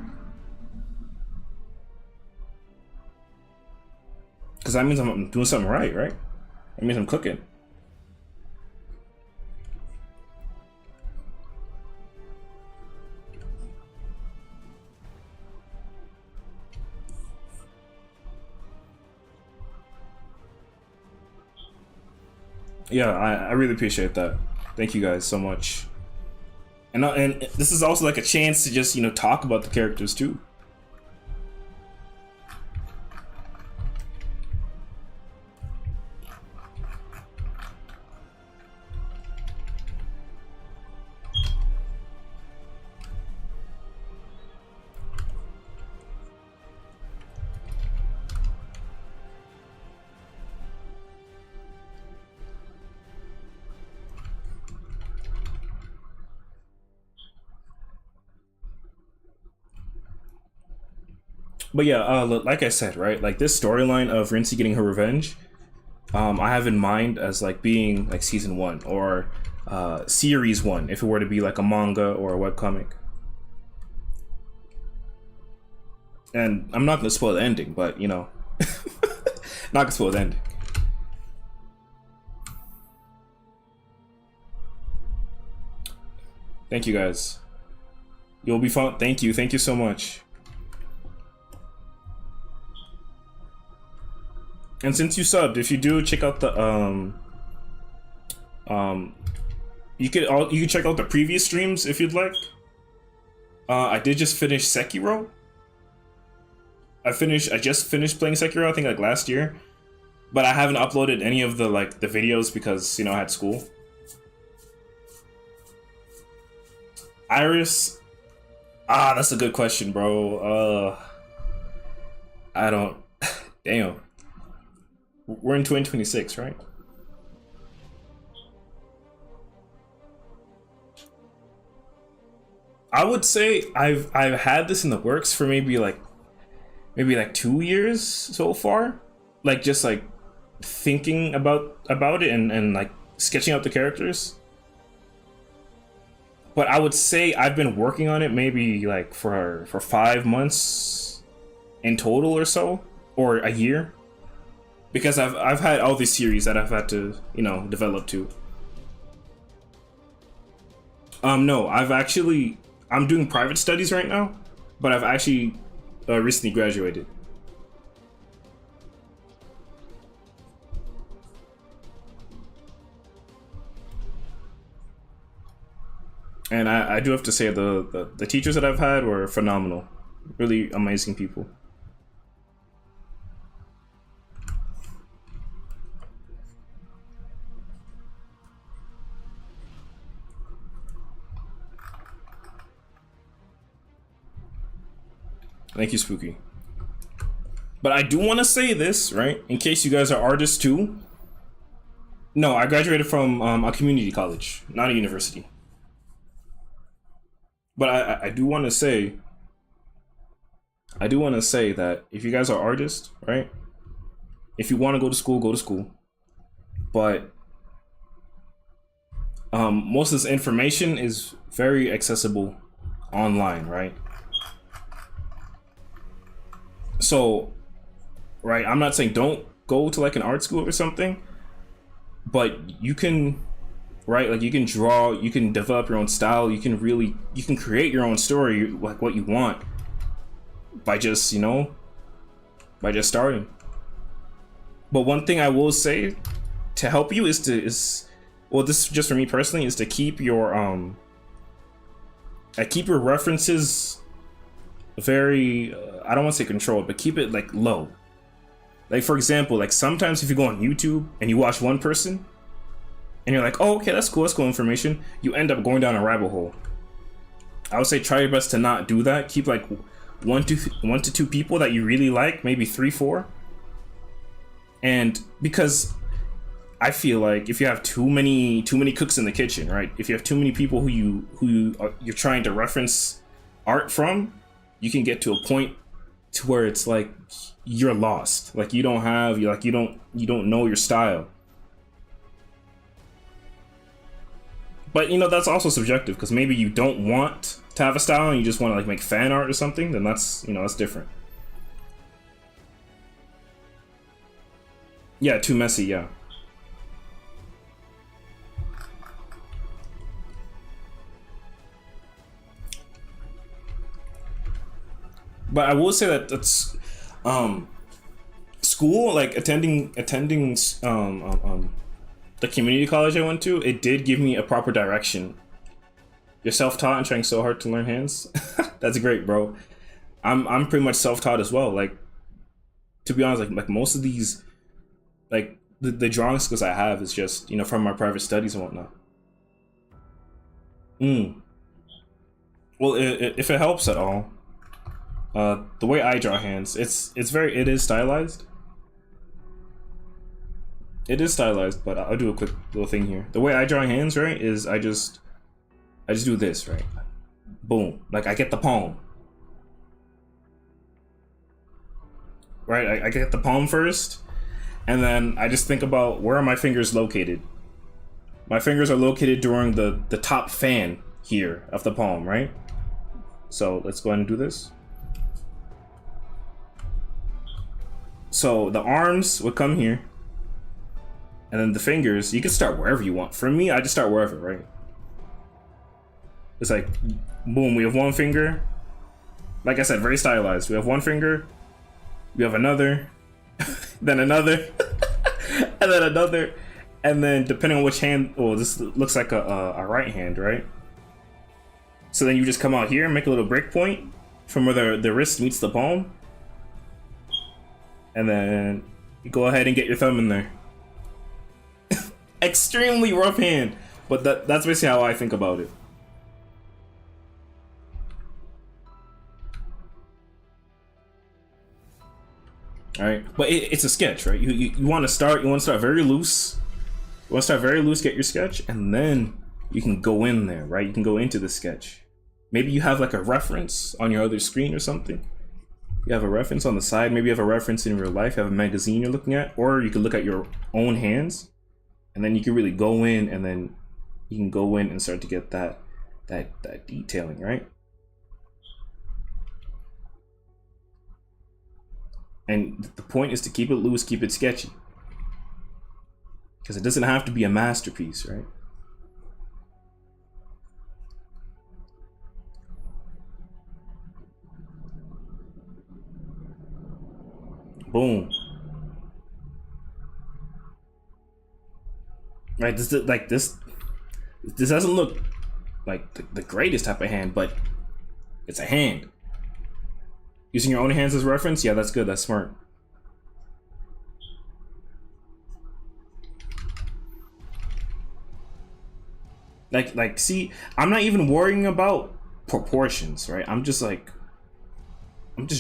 Because that means I'm doing something right? That means I'm cooking. Yeah, I really appreciate that. Thank you guys so much. And this is also like a chance to just, you know, talk about the characters too. But yeah, like I said, right? Like this storyline of Rincey getting her revenge, I have in mind as like being like season 1 or series 1 if it were to be like a manga or a webcomic. And I'm not gonna spoil the ending, but you know, not gonna spoil the ending. Thank you guys. You'll be fun. Thank you. Thank you so much. And since you subbed, if you do check out the you could check out the previous streams if you'd like. I did just finish Sekiro. I just finished playing Sekiro, I think like last year. But I haven't uploaded any of the like the videos because, you know, I had school. Iris, that's a good question, bro. I don't damn. We're in 2026, right? I would say I've had this in the works for maybe like 2 years so far. Like just like thinking about it and like sketching out the characters. But I would say I've been working on it maybe like for 5 months in total or so, or a year. Because I've had all these series that I've had to, you know, develop to. No, I'm doing private studies right now, but I've actually recently graduated. And I do have to say the teachers that I've had were phenomenal, really amazing people. Thank you, Spooky. But I do want to say this, right? In case you guys are artists too. No, I graduated from a community college, not a university. But I do want to say, that if you guys are artists, right? If you want to go to school, go to school. But most of this information is very accessible online, right? So, right, I'm not saying don't go to like an art school or something, but you can, right, like you can draw, you can develop your own style, you can create your own story, like what you want, by just, you know, by just starting. But one thing I will say to help you well, this is just for me personally, is to keep your references very I don't want to say controlled, but keep it like low. Like for example, like sometimes if you go on YouTube and you watch one person and you're like, oh, okay, that's cool information, you end up going down a rabbit hole. I would say try your best to not do that. Keep like one to two people that you really like, maybe 3, 4. And because I feel like if you have too many cooks in the kitchen, right? If you have too many people who you're trying to reference art from, you can get to a point to where it's like you're lost. Like you don't know your style. But you know, that's also subjective, because maybe you don't want to have a style and you just want to like make fan art or something, then that's, you know, that's different. Yeah, too messy, yeah. But I will say that that's school, like attending the community college I went to, it did give me a proper direction. You're self-taught and trying so hard to learn hands. That's great, bro. I'm pretty much self-taught as well. Like, to be honest, like most of these, like the drawing skills I have is just, you know, from my private studies and whatnot. Well, if it helps at all, the way I draw hands, it is stylized. It is stylized, but I'll do a quick little thing here. The way I draw hands, right, is I just do this, right? Boom. Like I get the palm. Right? I get the palm first, and then I just think about where are my fingers located. My fingers are located during the top fan here of the palm, right? So let's go ahead and do this. So the arms would come here. And then the fingers, you can start wherever you want. For me, I just start wherever, right? It's like, boom, we have one finger. Like I said, very stylized. We have one finger, we have another, then another, and then another. And then depending on which hand, oh, this looks like a right hand, right? So then you just come out here and make a little break point from where the wrist meets the palm. And then you go ahead and get your thumb in there. Extremely rough hand, but that's basically how I think about it. All right, but it's a sketch, right? You want to start very loose. You want to start very loose, get your sketch, and then you can go in there, right? You can go into the sketch. Maybe you have like a reference on your other screen or something. You have a reference on the side. Maybe you have a reference in real life. You have a magazine you're looking at, or you can look at your own hands. And then you can really go in, and then you can go in and start to get that detailing, right? And the point is to keep it loose, keep it sketchy, because it doesn't have to be a masterpiece, right? Boom. Right, this doesn't look like the greatest type of hand, but it's a hand. Using your own hands as reference, yeah, that's good, that's smart. Like, see, I'm not even worrying about proportions, right? I'm just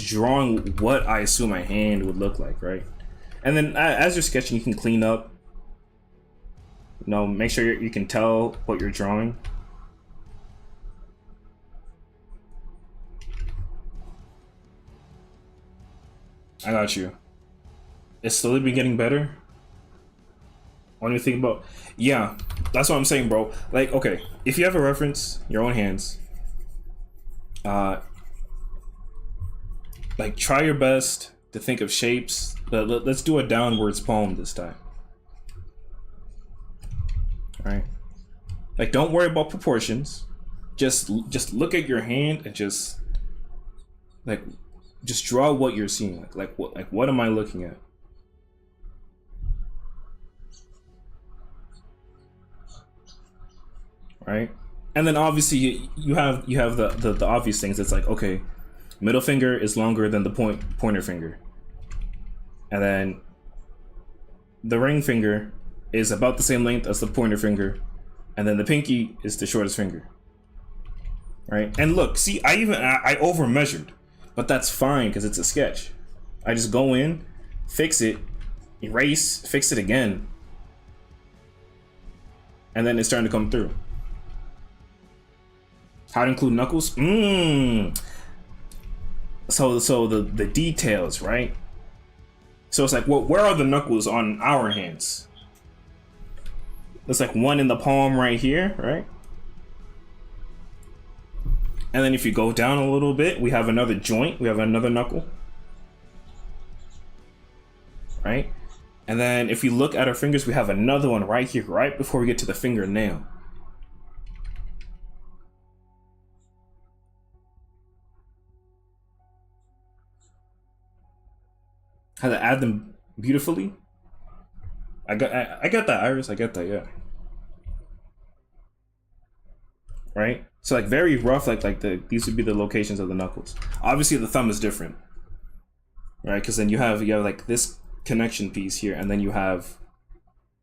drawing what I assume my hand would look like, right? And then as you're sketching, you can clean up. You know, make sure you can tell what you're drawing. I got you. It's slowly been getting better. What do you think about? Yeah, that's what I'm saying, bro. Like, okay, if you have a reference, your own hands, like try your best to think of shapes. But let's do a downwards palm this time. All right. Like, don't worry about proportions. Just look at your hand and just draw what you're seeing. Like what am I looking at? Right? And then obviously you have the obvious things. It's like, okay, middle finger is longer than the pointer finger. And then the ring finger is about the same length as the pointer finger. And then the pinky is the shortest finger. Right? And look, see, I over measured, but that's fine because it's a sketch. I just go in, fix it, erase, fix it again. And then it's starting to come through. How to include knuckles? So the details, right? So it's like, where are the knuckles on our hands? There's like one in the palm right here, right? And then if you go down a little bit, we have another joint. We have another knuckle, right? And then if you look at our fingers, we have another one right here, right before we get to the fingernail. How to add them beautifully. I get that, Iris. I get that. Yeah. Right. So like very rough. Like these would be the locations of the knuckles. Obviously, the thumb is different, right? Because then you have like this connection piece here, and then you have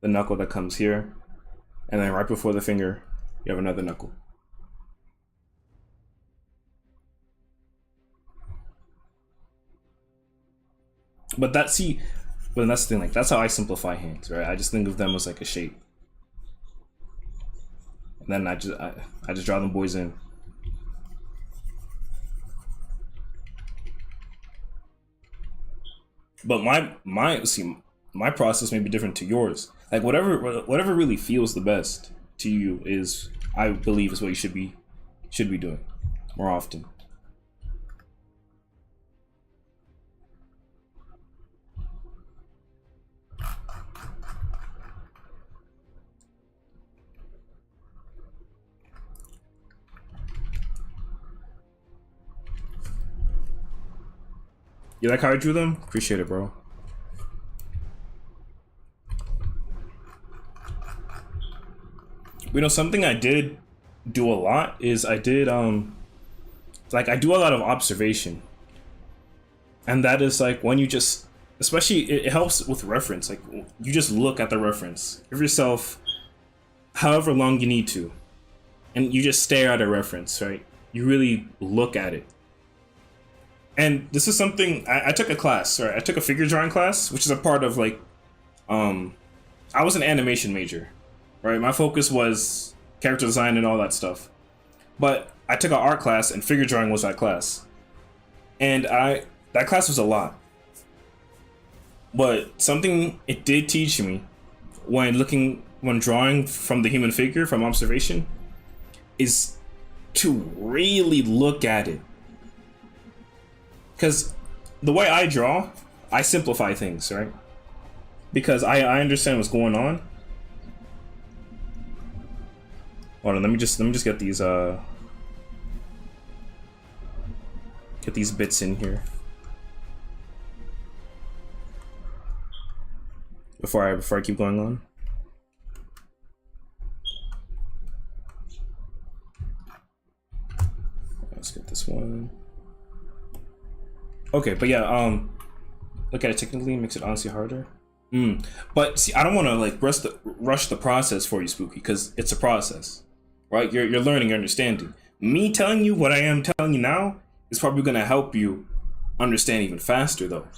the knuckle that comes here, and then right before the finger, you have another knuckle. But that's the thing. Like that's how I simplify hands, right? I just think of them as like a shape, and then I just draw them boys in. But my process may be different to yours. Like whatever really feels the best to you is, I believe, is what you should be doing more often. You like how I drew them? Appreciate it, bro. You know, something I did do a lot is I did like I do a lot of observation. And that is like when you just, especially it helps with reference. Like you just look at the reference. Give yourself however long you need to. And you just stare at a reference, right? You really look at it. And this is something I took a class, right? I took a figure drawing class, which is a part of like, I was an animation major, right? My focus was character design and all that stuff. But I took an art class, and figure drawing was that class. And that class was a lot. But something it did teach me when drawing from the human figure from observation is to really look at it. Because the way I draw, I simplify things, right? Because I understand what's going on. Hold on, let me just get these bits in here before I keep going on. Let's get this one. Okay, but yeah, look at it technically, makes it honestly harder. But see, I don't want to like rush the process for you, Spooky, because it's a process, right? You're learning, you're understanding. Me telling you what I am telling you now is probably gonna help you understand even faster, though,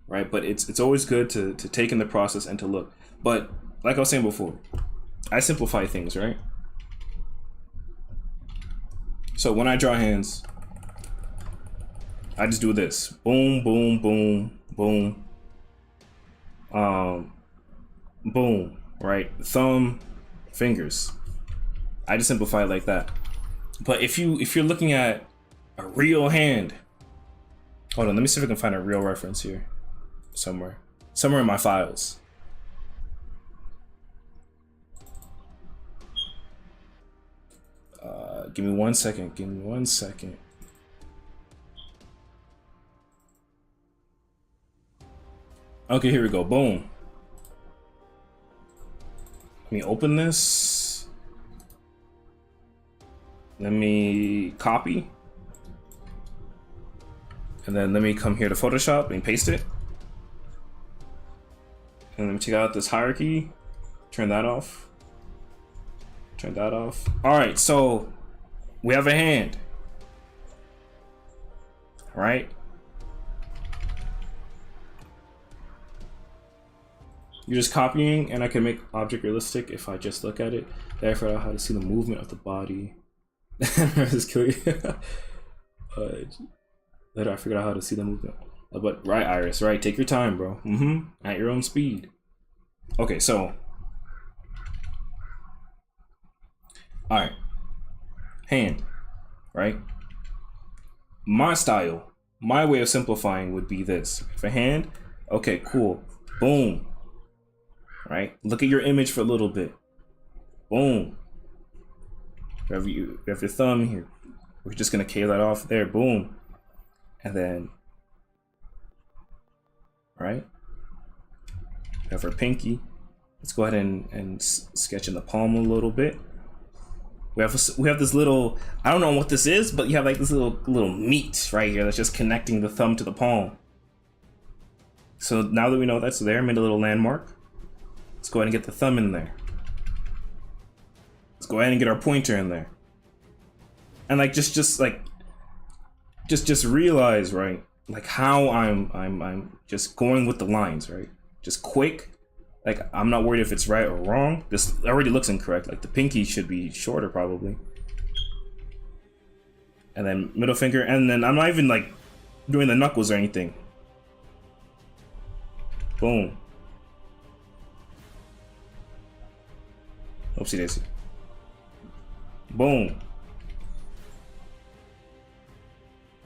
right? But it's always good to take in the process and to look. But like I was saying before, I simplify things, right? So when I draw hands, I just do this. Boom, boom, boom, boom. Boom, right? Thumb, fingers. I just simplify it like that. But if you're looking at a real hand, hold on, let me see if I can find a real reference here. Somewhere in my files. Give me 1 second. Give me 1 second. Okay, here we go. Boom. Let me open this. Let me copy. And then let me come here to Photoshop and paste it. And let me take out this hierarchy. Turn that off. Turn that off. Alright, so we have a hand. Right? You're just copying, and I can make object realistic if I just look at it. Then I figured out how to see the movement of the body. Just kill you. Later I figured out how to see the movement. But right, Iris, right? Take your time, bro. At your own speed. Okay, so. Alright. Hand. Right? My style, my way of simplifying would be this. For hand, okay, cool. Boom. Right? Look at your image for a little bit. Boom. You have your thumb here. We're just gonna K that off there. Boom. And then, right? We have our pinky. Let's go ahead and sketch in the palm a little bit. We have this little, I don't know what this is, but you have like this little meat right here that's just connecting the thumb to the palm. So now that we know that's there, I made a little landmark. Let's go ahead and get the thumb in there. Let's go ahead and get our pointer in there. And like just realize, right, like how I'm just going with the lines, right? Just quick. Like, I'm not worried if it's right or wrong. This already looks incorrect. Like, the pinky should be shorter, probably. And then middle finger. And then I'm not even, like, doing the knuckles or anything. Boom. Oopsie daisy. Boom.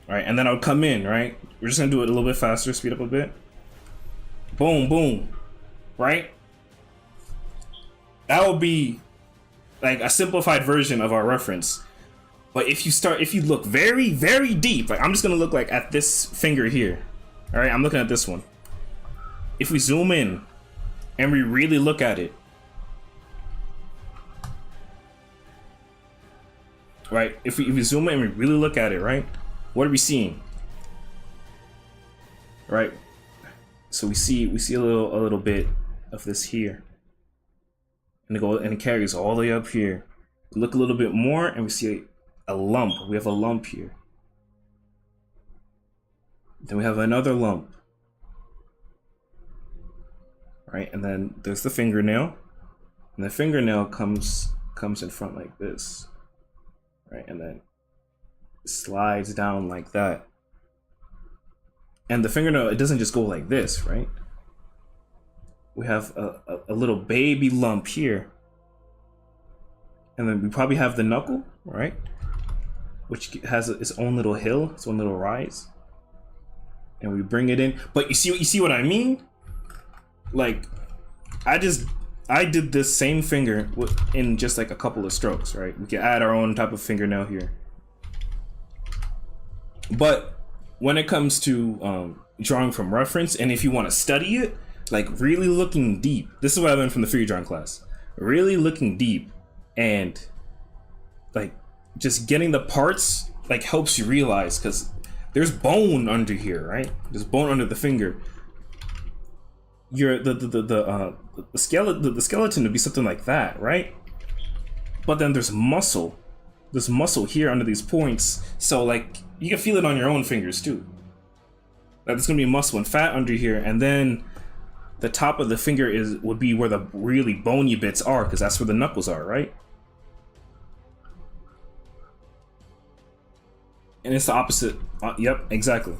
Alright, and then I'll come in, right? We're just gonna do it a little bit faster, speed up a bit. Boom, boom. Right? That would be like a simplified version of our reference. But if you look very, very deep, like I'm just gonna look like at this finger here. All right, I'm looking at this one. If we zoom in and we really look at it, right? If we zoom in and we really look at it, right? What are we seeing? Right? So we see a little bit of this here, and it carries all the way up here. We look a little bit more, and we see a lump. We have a lump here. Then we have another lump, right? And then there's the fingernail, and the fingernail comes in front like this, right? And then slides down like that. And the fingernail, it doesn't just go like this, right? We have a little baby lump here. And then we probably have the knuckle, right? Which has its own little hill, its own little rise. And we bring it in. But you see what I mean? Like, I did this same finger in just like a couple of strokes, right? We can add our own type of fingernail here. But when it comes to drawing from reference, and if you want to study it, like really looking deep, this is what I learned from the figure drawing class. Really looking deep and like just getting the parts like helps you realize, because there's bone under here, right? There's bone under the finger. The skeleton would be something like that, right? But then there's muscle. There's muscle here under these points, so like you can feel it on your own fingers too. Like there's gonna be muscle and fat under here, and then the top of the finger would be where the really bony bits are, because that's where the knuckles are, right? And it's the opposite. Yep, exactly.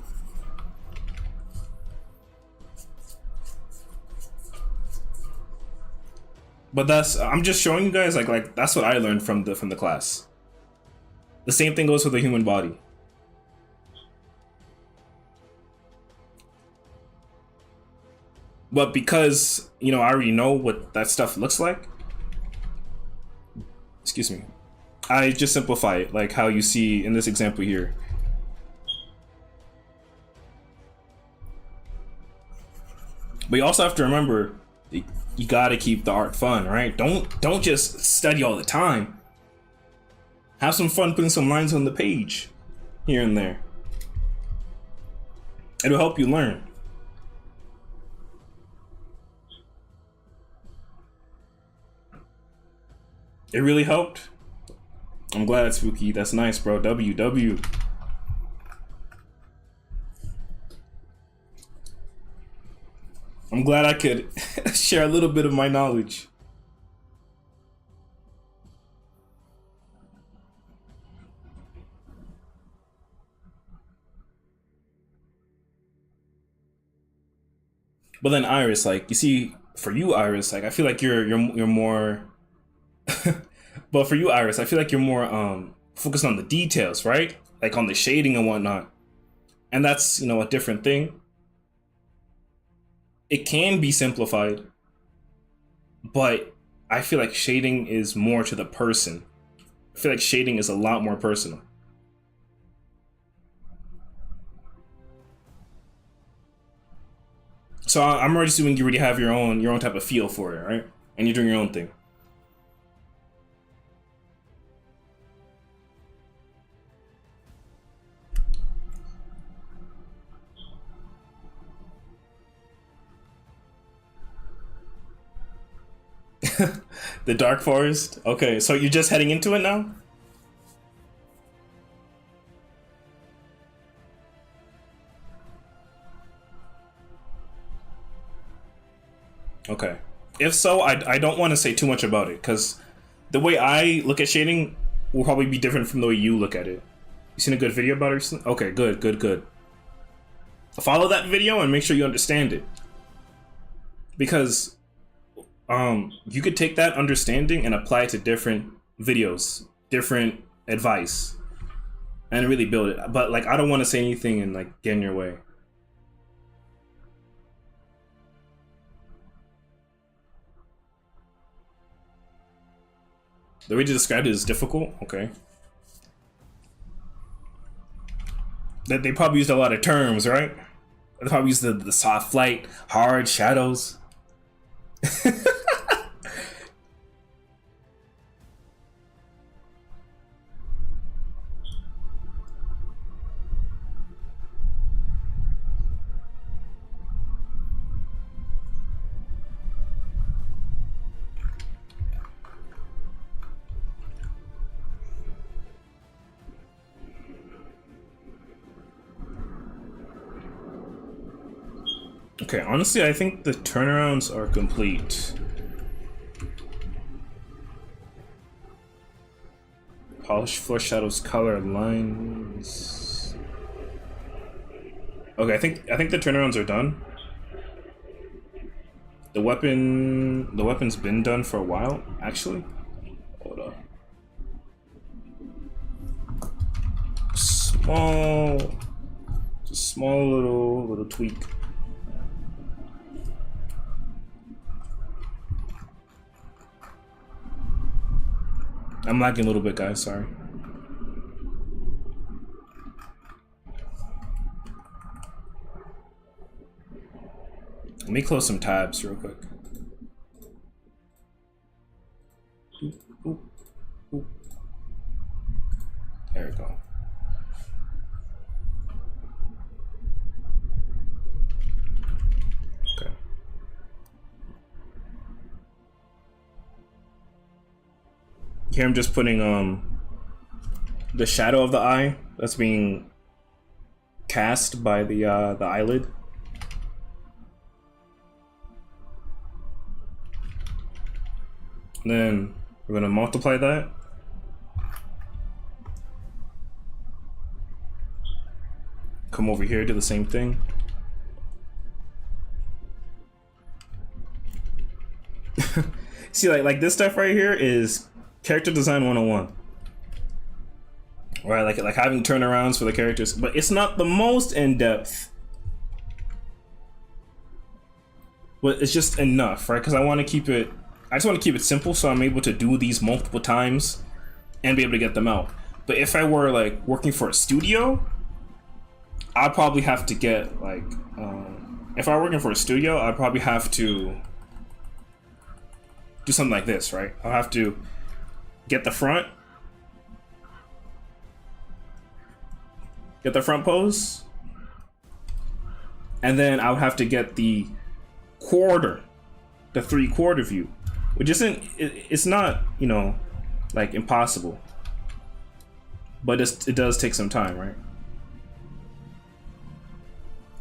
But I'm just showing you guys like that's what I learned from the class. The same thing goes for the human body. But because, I already know what that stuff looks like, excuse me, I just simplify it, like how you see in this example here. But you also have to remember, you gotta keep the art fun, right? Don't just study all the time. Have some fun putting some lines on the page, here and there. It'll help you learn. It really helped. I'm glad, Spooky. That's nice, bro. W. I'm glad I could share a little bit of my knowledge. But then Iris, like, you see, for you, Iris, like, I feel like you're more. But for you, Iris, I feel like you're more focused on the details, right? Like on the shading and whatnot. And that's, a different thing. It can be simplified, but I feel like shading is more to the person. I feel like shading is a lot more personal. So I'm already assuming you already have your own type of feel for it, right? And you're doing your own thing. The Dark Forest? Okay, so you're just heading into it now? Okay. If so, I don't want to say too much about it, because the way I look at shading will probably be different from the way you look at it. You seen a good video about it recently? Okay, good, good, good. Follow that video and make sure you understand it. Because you could take that understanding and apply it to different videos, different advice, and really build it. But like, I don't want to say anything and like get in your way. The way you described it is difficult. Okay. That they probably used a lot of terms, right? They probably used the soft light, hard shadows. Okay, honestly, I think the turnarounds are complete. Polish floor shadows, color lines. Okay, I think the turnarounds are done. The weapon's been done for a while, actually. Hold on. Just small little tweak. I'm lagging a little bit, guys, sorry. Let me close some tabs real quick. Ooh. There we go. Okay. Here I'm just putting the shadow of the eye that's being cast by the eyelid. Then we're gonna multiply that. Come over here, do the same thing. See, like this stuff right here is character design 101. Right, like having turnarounds for the characters, but it's not the most in-depth. But it's just enough, right? Because I just want to keep it simple, so I'm able to do these multiple times and be able to get them out. But if I were like working for a studio, I'd probably have to get like, if I were working for a studio, I'd probably have to do something like this, right? I'll have to get the front pose, and then I would have to get the quarter, the 3/4 view, which isn't, it's not, you know, like impossible, but it does take some time, right?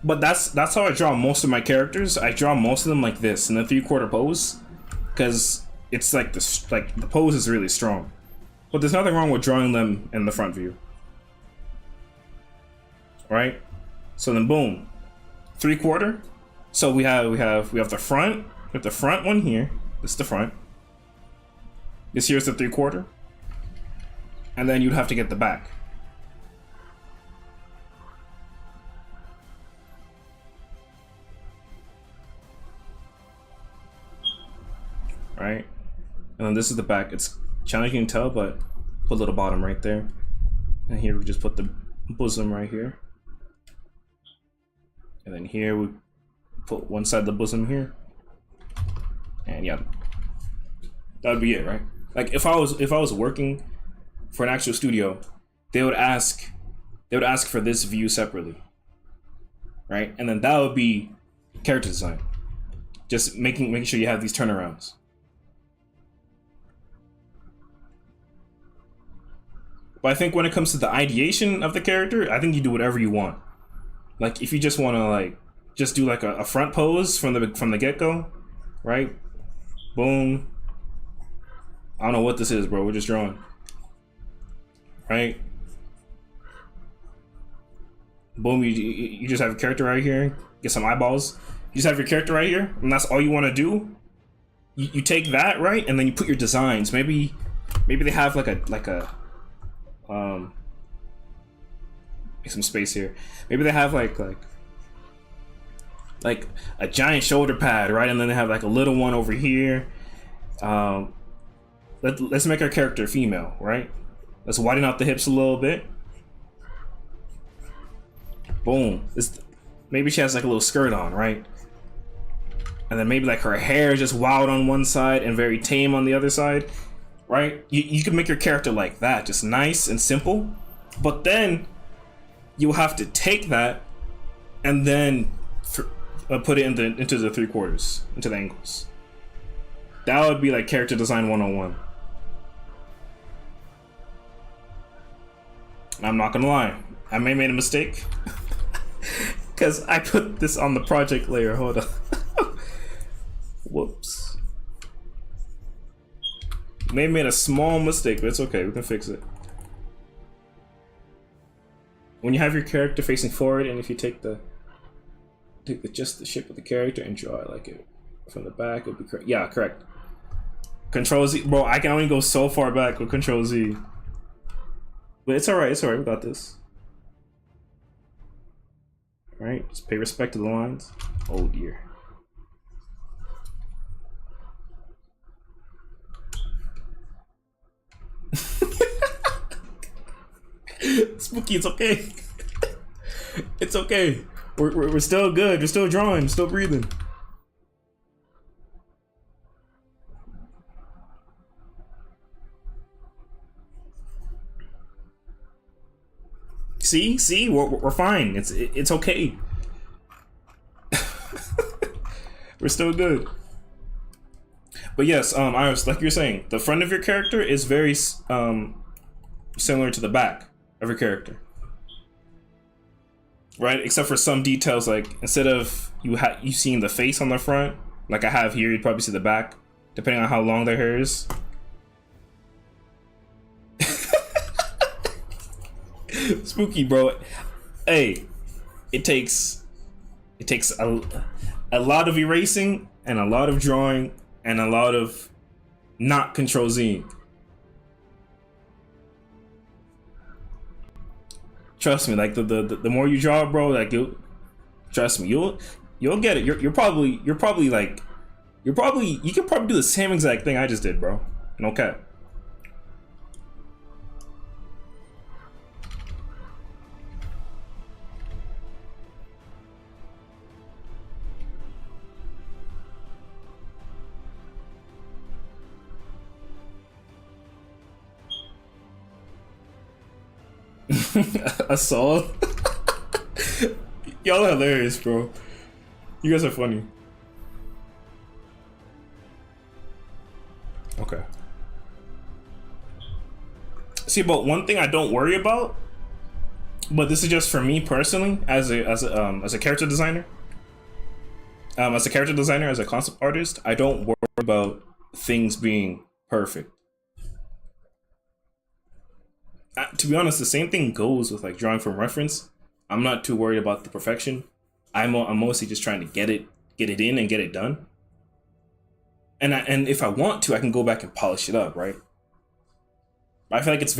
But that's how I draw most of my characters. I draw most of them like this in the 3/4 pose, because it's like the pose is really strong. But there's nothing wrong with drawing them in the front view, right? So then boom, 3/4. So we have the front. We have the front one here. This is the front. This here's the 3/4, and then you'd have to get the back. Right, and then this is the back. It's challenging, you can tell, but put a little bottom right there, and here we just put the bosom right here, and then here we put one side of the bosom here, and yeah, that would be it, right? Like if I was working for an actual studio, they would ask for this view separately, right? And then that would be character design, just making sure you have these turnarounds. But I think when it comes to the ideation of the character, I think you do whatever you want. Like if you just want to like just do like a front pose from the get-go, right? Boom. I don't know what this is, bro. We're just drawing, right? Boom. You just have a character right here. Get some eyeballs. You just have your character right here, and that's all you want to do. You take that, right, and then you put your designs. Maybe they have like a make some space here. Maybe they have like a giant shoulder pad, right? And then they have like a little one over here. Let's make our character female, right? Let's widen out the hips a little bit. Boom. Maybe she has like a little skirt on, right? And then maybe like her hair is just wild on one side and very tame on the other side, right? You can make your character like that, just nice and simple. But then you'll have to take that and then put it into the 3/4, into the angles. That would be like character design 101. I'm not gonna lie, I may have made a mistake because I put this on the project layer. Hold on. Whoops. May have made a small mistake, but it's okay, we can fix it. When you have your character facing forward, and if you take just the shape of the character and draw it like it from the back, it would be correct. Yeah, correct. Control Z, bro. I can only go so far back with Control Z, but it's all right. It's all right. We got this. All right, just pay respect to the lines. Oh dear. Spooky, it's okay. It's okay. We're still good. We're still drawing. We're still breathing. See, we're fine. It's okay. We're still good. But yes, Iris, like you're saying, the front of your character is very similar to the back of your character, right? Except for some details, like instead of you seeing the face on the front, like I have here, you'd probably see the back, depending on how long their hair is. Spooky, bro. Hey, it takes a lot of erasing and a lot of drawing and a lot of not Control Z. Trust me, like the more you draw, bro, like you'll get it. You can probably do the same exact thing I just did, bro. No cap. Assault. Y'all are hilarious, bro. You guys are funny. Okay. See, but one thing I don't worry about, but this is just for me personally, as a character designer, as a concept artist, I don't worry about things being perfect. To be honest, the same thing goes with like drawing from reference. I'm not too worried about the perfection. I'm mostly just trying to get it in and get it done. And if I want to, I can go back and polish it up, right? I feel like it's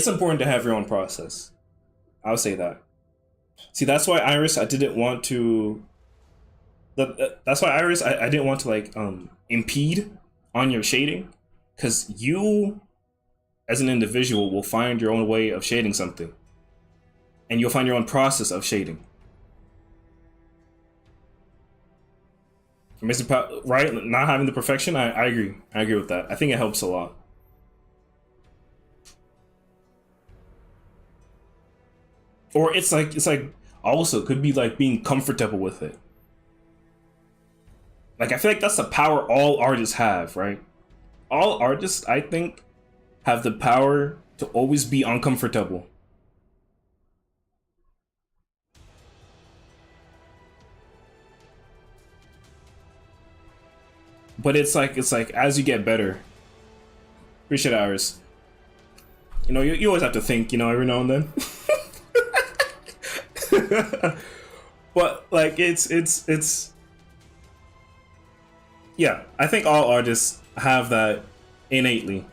important to have your own process. I'll say that. See, that's why Iris, I didn't want to like impede on your shading, because you as an individual will find your own way of shading something, and you'll find your own process of shading. It makes it right. Not having the perfection, I agree. I agree with that. I think it helps a lot. Or it's like also could be like being comfortable with it. Like I feel like that's the power all artists have, right? All artists, I think, have the power to always be uncomfortable. But it's like as you get better. Appreciate ours. You know, you always have to think, you know, every now and then. But like it's yeah, I think all artists have that innately.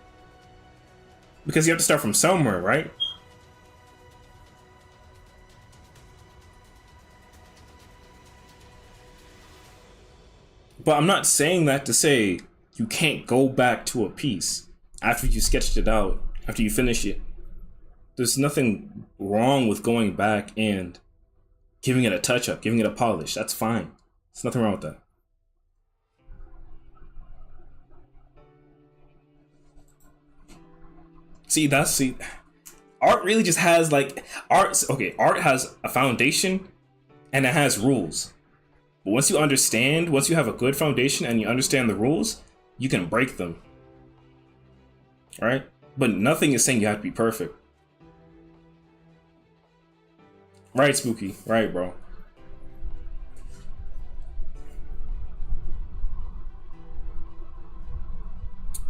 Because you have to start from somewhere, right? But I'm not saying that to say you can't go back to a piece after you sketched it out, after you finish it. There's nothing wrong with going back and giving it a touch up, giving it a polish. That's fine. There's nothing wrong with that. See, art really just has like art has a foundation and it has rules. But once you have a good foundation and you understand the rules, you can break them. All right? But nothing is saying you have to be perfect. Right, Spooky. Right, bro.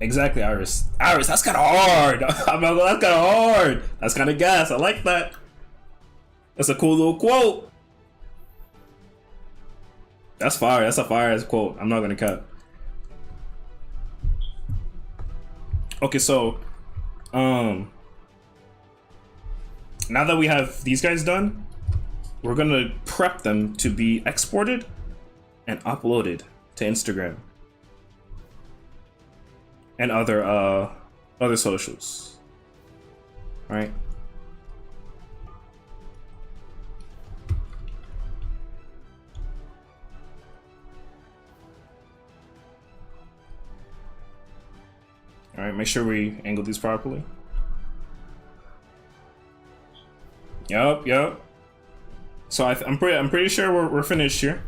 Exactly, Iris. Iris, that's kind of hard. That's kind of hard. That's kind of gas. I like that. That's a cool little quote. That's fire. That's a fire ass quote. I'm not gonna cut. Okay, so, now that we have these guys done, we're gonna prep them to be exported and uploaded to Instagram and other socials. Right? All right, make sure we angle these properly. Yup. So I'm pretty sure we're finished here.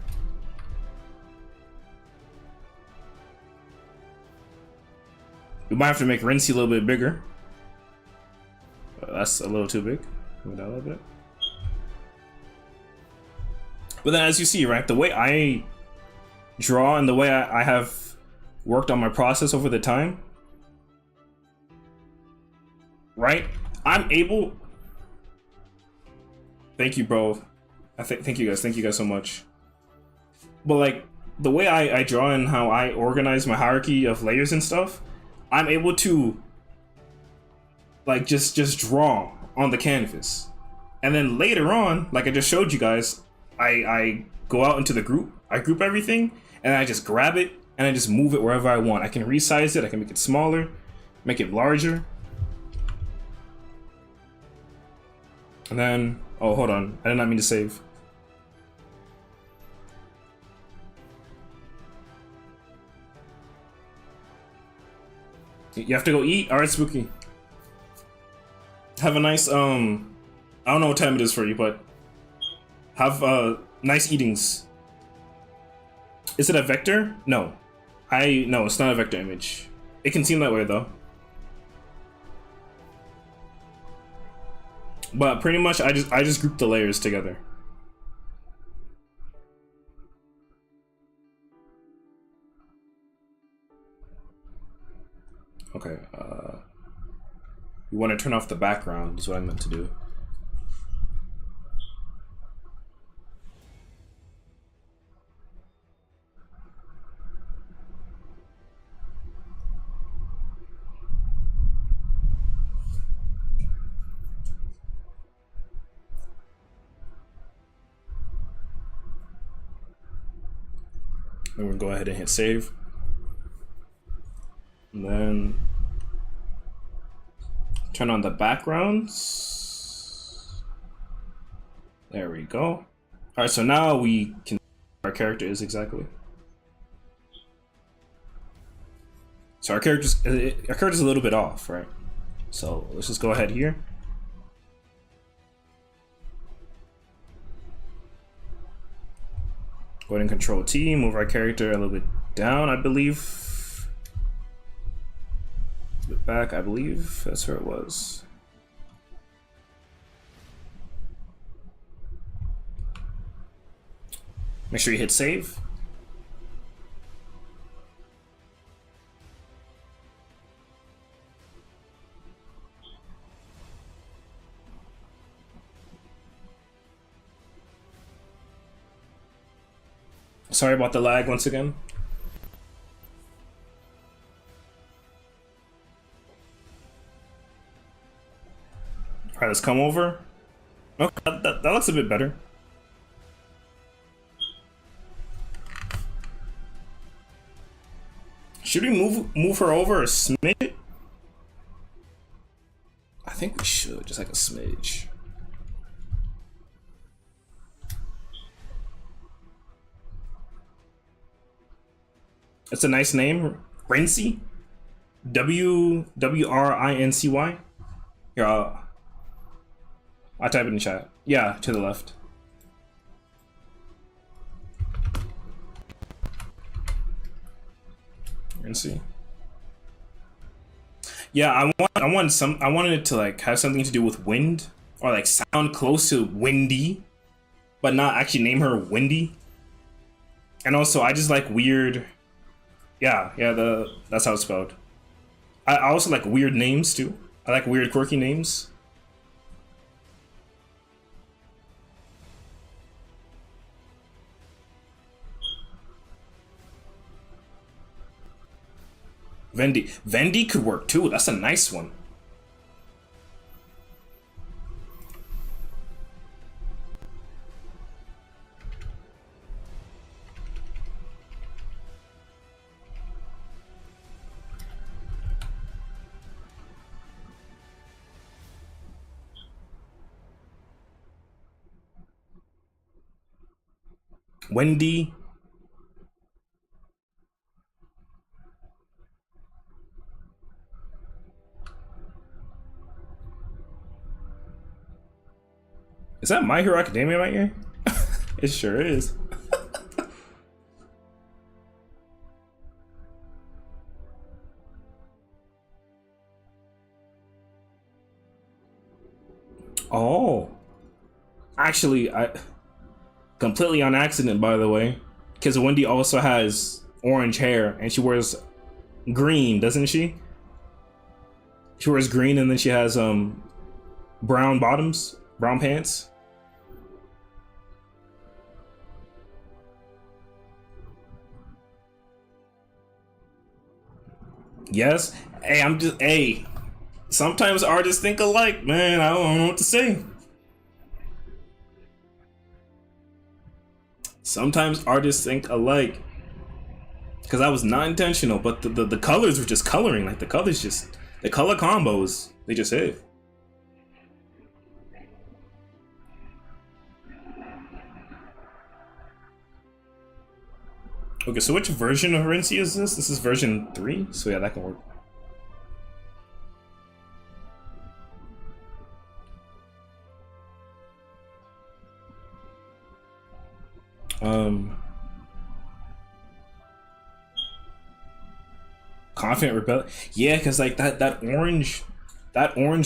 We might have to make Rincey a little bit bigger. That's a little too big. Move that a little bit. But then, as you see, right, the way I draw and the way I have worked on my process over the time, right? I'm able. Thank you, bro. Thank you guys. Thank you guys so much. But like the way I draw and how I organize my hierarchy of layers and stuff, I'm able to like just draw on the canvas, and then later on, like I just showed you guys, I go out into the group, I group everything, and I just grab it and I just move it wherever I want. I can resize it, I can make it smaller, make it larger. And then, oh, hold on. I did not mean to save. You have to go eat? Alright, Spooky. Have a nice, I don't know what time it is for you, but have, nice eatings. Is it a vector? No. No, it's not a vector image. It can seem that way, though. But pretty much, I just group the layers together. Okay, we want to turn off the background, is what I meant to do. Then we'll go ahead and hit save. And then turn on the backgrounds. There we go. All right, so now we can see what our character is exactly. So our character's a little bit off, right? So let's just go ahead here. Go ahead and Control T, move our character a little bit down, I believe. A bit back, I believe. That's where it was. Make sure you hit save. Sorry about the lag once again. All right, let's come over. Okay, that looks a bit better. Should we move her over a smidge? I think we should, just like a smidge. It's a nice name, Rincy. W-R-I-N-C-Y. Here, I'll type it in the chat. Yeah, to the left. Rincy. Yeah, I wanted it to like have something to do with wind or like sound close to windy, but not actually name her Windy. And also, I just like weird. Yeah, that's how it's spelled. I also like weird names too. I like weird, quirky names. Vendi could work too. That's a nice one. Wendy. Is that My Hero Academia right here? It sure is. Oh. Actually, I completely on accident, by the way, because Wendy also has orange hair and she wears green, doesn't she? She wears green and then she has brown bottoms, brown pants. Yes. Hey, sometimes artists think alike, man. I don't know what to say. Sometimes artists think alike. Because that was not intentional, but the colors were just coloring. Like the color combos, they just hit. Okay, so which version of Rincy is this? This is version 3, so yeah, that can work. Confident rebel. Yeah, because like that orange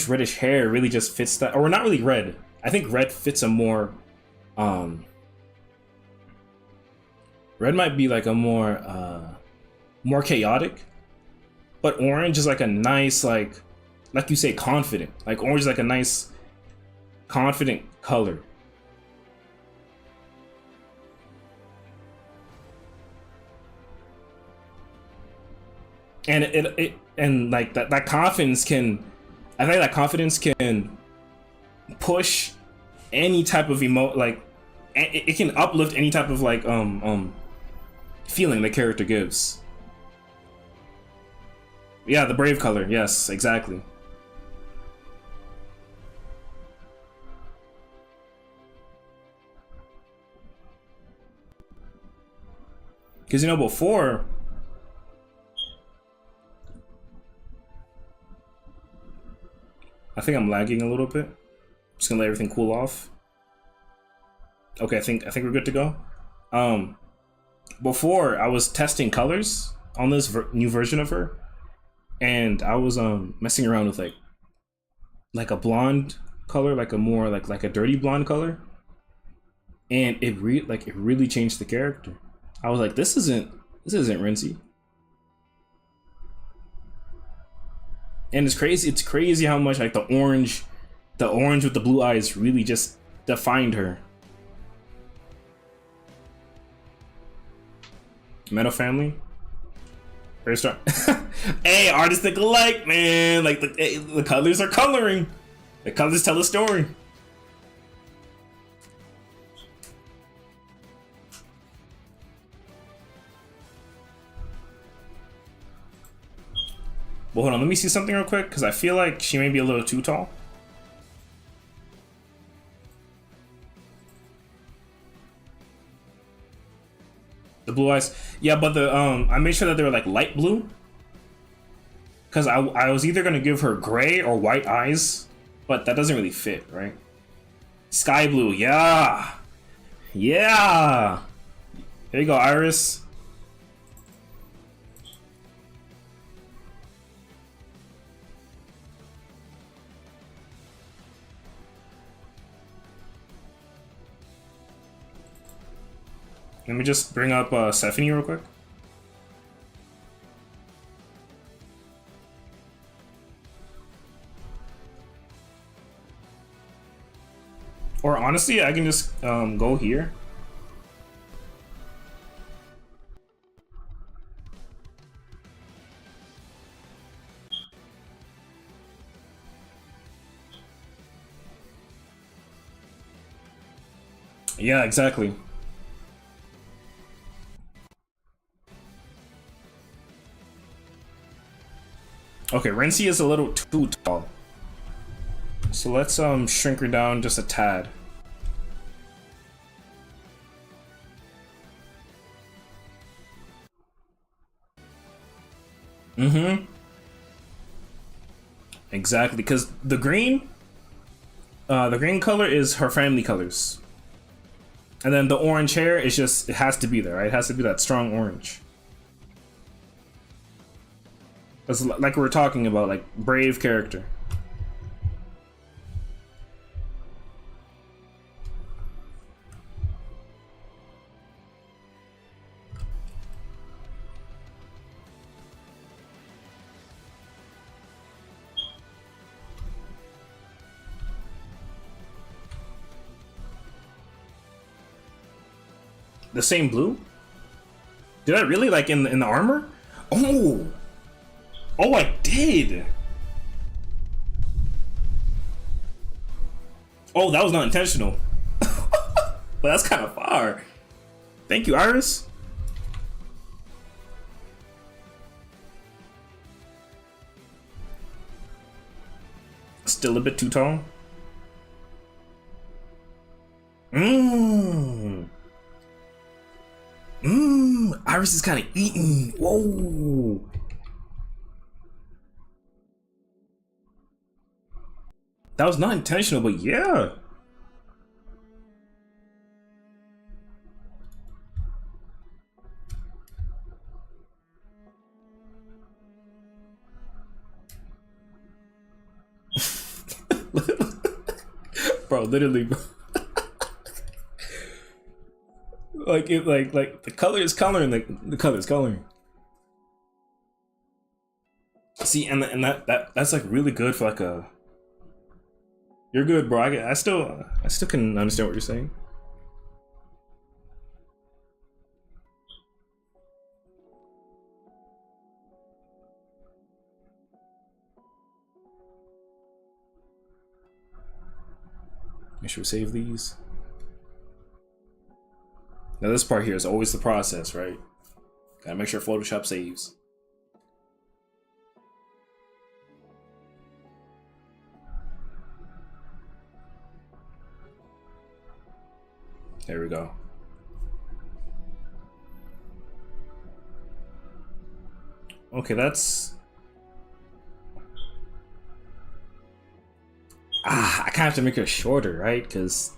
reddish hair really just fits that, or not really red. I think red fits a more red might be like a more chaotic, but orange is like a nice like you say confident. Like orange is like a nice confident color. And it and like that confidence can, I think that confidence can push any type of like it can uplift any type of like feeling the character gives. Yeah, the brave color. Yes, exactly. Because before I think I'm lagging a little bit. Just gonna let everything cool off. Okay, I think we're good to go. Before I was testing colors on this new version of her, and I was messing around with like a blonde color, like a more like a dirty blonde color, and it really changed the character. I was like, this isn't Rinsey. And it's crazy how much like the orange with the blue eyes really just defined her. Metta family, very strong. Hey, artists think alike, man. Like the colors are coloring. The colors tell a story. Well, hold on, let me see something real quick, because I feel like she may be a little too tall. The blue eyes. Yeah, but the I made sure that they were like light blue. Because I was either going to give her gray or white eyes, but that doesn't really fit, right? Sky blue, yeah! Yeah! There you go, Iris. Let me just bring up Stephanie real quick. Or honestly, I can just go here. Yeah, exactly. Okay, Rinsey is a little too tall. So let's shrink her down just a tad. Mm-hmm. Exactly, because the green color is her family colors. And then the orange hair is just, it has to be there, right? It has to be that strong orange. It's like we were talking about, like, brave character. The same blue? Did I really, like, in the armor? Oh! Oh, I did! Oh, that was not intentional. But that's kind of far. Thank you, Iris. Still a bit too tall. Iris is kind of eating. Whoa. That was not intentional, but yeah. Bro, literally, bro. Like it, like the color is coloring, like the color is coloring. See, and that's like really good for like a. You're good, bro. I still can understand what you're saying. Make sure we save these. Now this part here is always the process, right? Gotta make sure Photoshop saves. There we go. Okay, that's... I kind of have to make her shorter, right? Because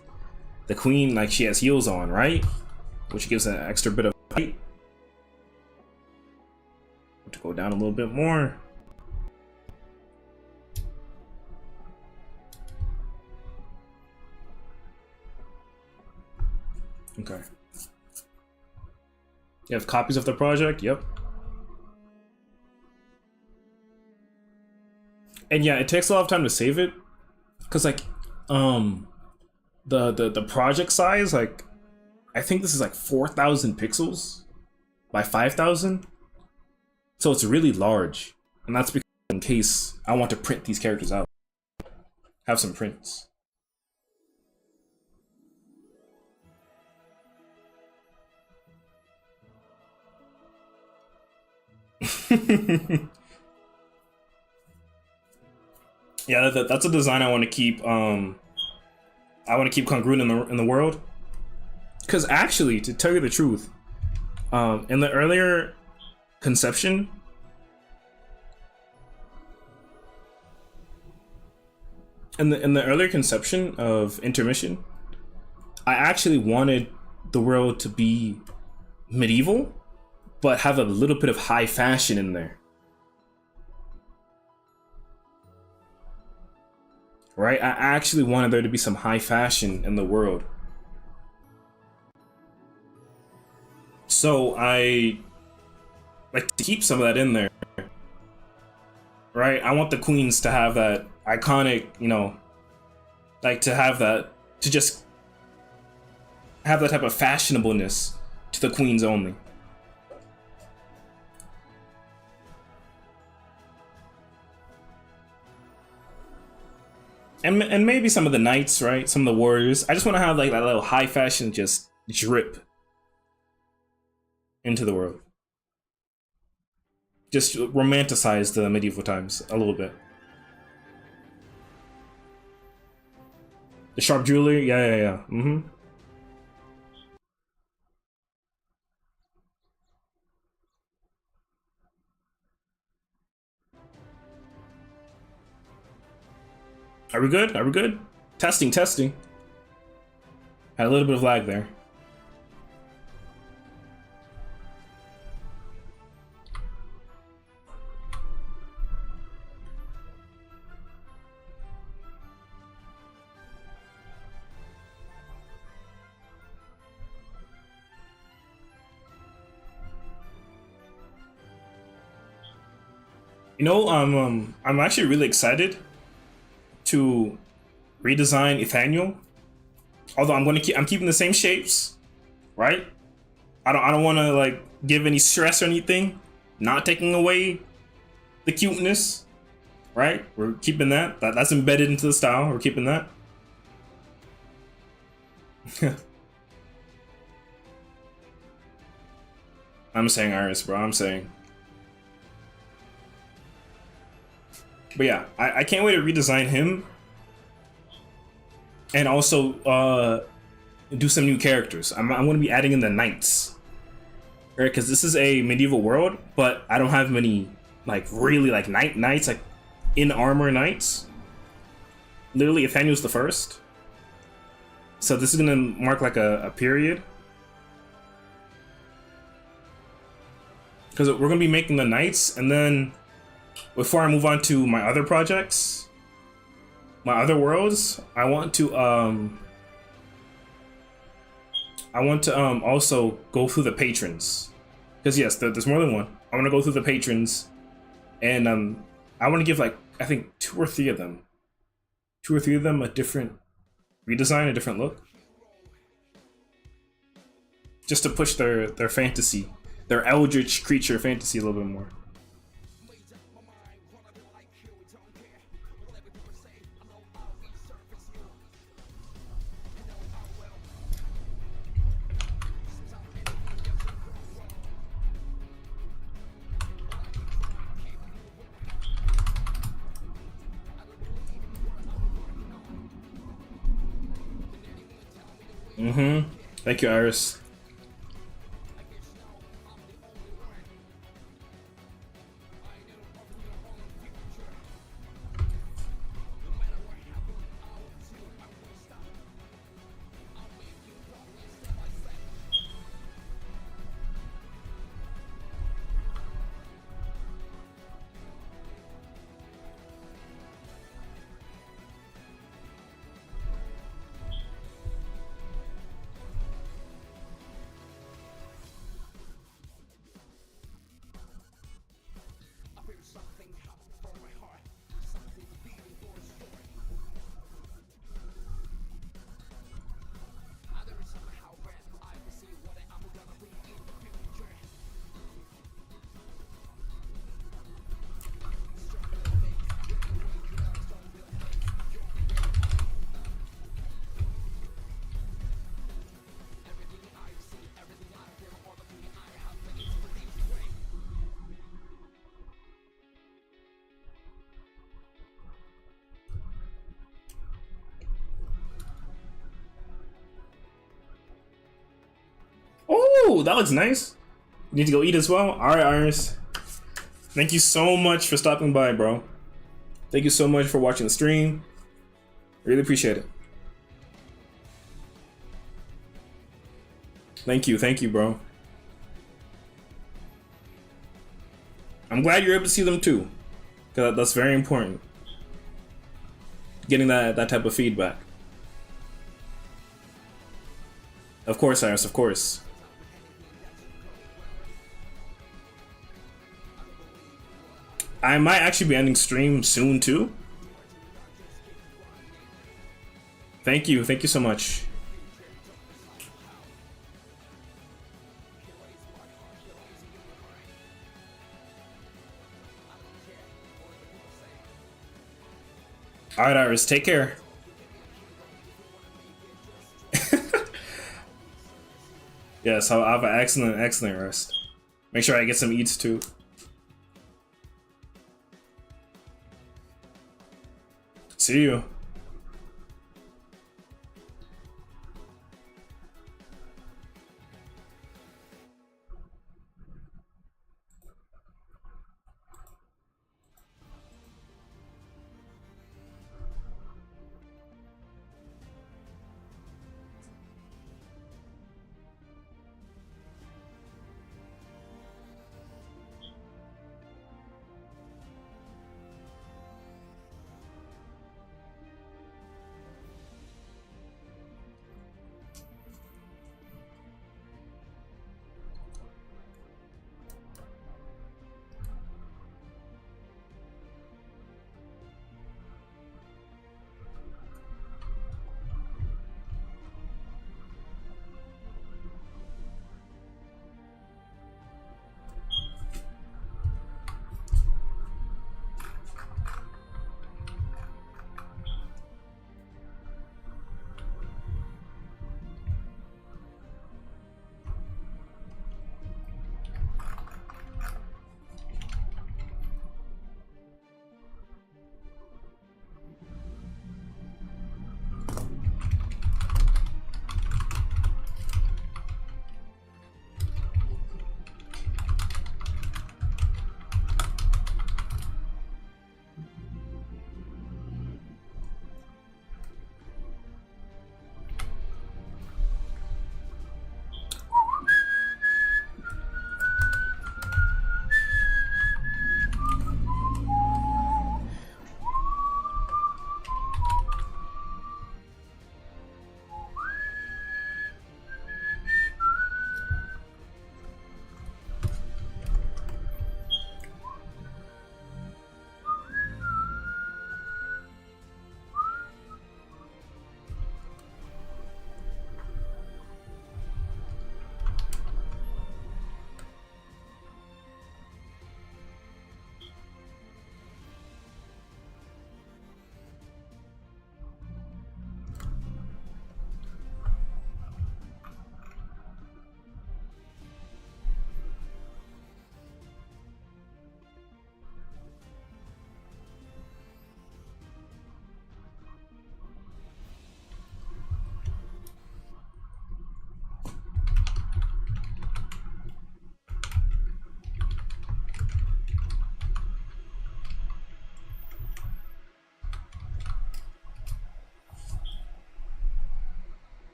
the queen, like, she has heels on, right? Which gives an extra bit of height. To go down a little bit more. Okay. You have copies of the project? Yep. And yeah, it takes a lot of time to save it. Cause like the project size, like I think this is like 4,000 pixels by 5,000. So it's really large. And that's because in case I want to print these characters out. Have some prints. Yeah, that's a design I want to keep. I want to keep congruent in the world. Because actually, to tell you the truth, in the earlier conception, in the earlier conception of Intermission, I actually wanted the world to be medieval, but have a little bit of high fashion in there. Right? I actually wanted there to be some high fashion in the world. So I like to keep some of that in there. Right? I want the queens to have that iconic, you know, like to have that, to just have that type of fashionableness to the queens only. And maybe some of the knights, right? Some of the warriors. I just want to have like that little high fashion just drip into the world. Just romanticize the medieval times a little bit. The sharp jewelry, yeah. Mm-hmm. Are we good? Are we good? Testing. Had a little bit of lag there. You know, I'm actually really excited to redesign Ethaniel. Although I'm keeping the same shapes, right? I don't want to like give any stress or anything. Not taking away the cuteness, right? We're keeping that. That's embedded into the style. We're keeping that. I'm saying Iris, bro. I'm saying. But yeah, I can't wait to redesign him. And also do some new characters. I'm going to be adding in the knights. Right? Because this is a medieval world, but I don't have many, like, really, like, knights, like, in armor knights. Literally, Ethaniel's the first. So this is going to mark, like, a period. Because we're going to be making the knights, and then before I move on to my other projects, my other worlds, I want to also go through the patrons, because yes, there's more than one. I want to go through the patrons, and I want to give like I think two or three of them a different redesign, a different look, just to push their fantasy, their eldritch creature fantasy a little bit more. Mm-hmm. Thank you, Iris. Oh, that looks nice. You need to go eat as well? Alright, Iris. Thank you so much for stopping by, bro. Thank you so much for watching the stream. Really appreciate it. Thank you, bro. I'm glad you're able to see them too, because that's very important. Getting that type of feedback. Of course, Iris, of course. I might actually be ending stream soon too. Thank you so much. Alright, Iris, take care. Yes, I'll have an excellent rest. Make sure I get some eats too. See you.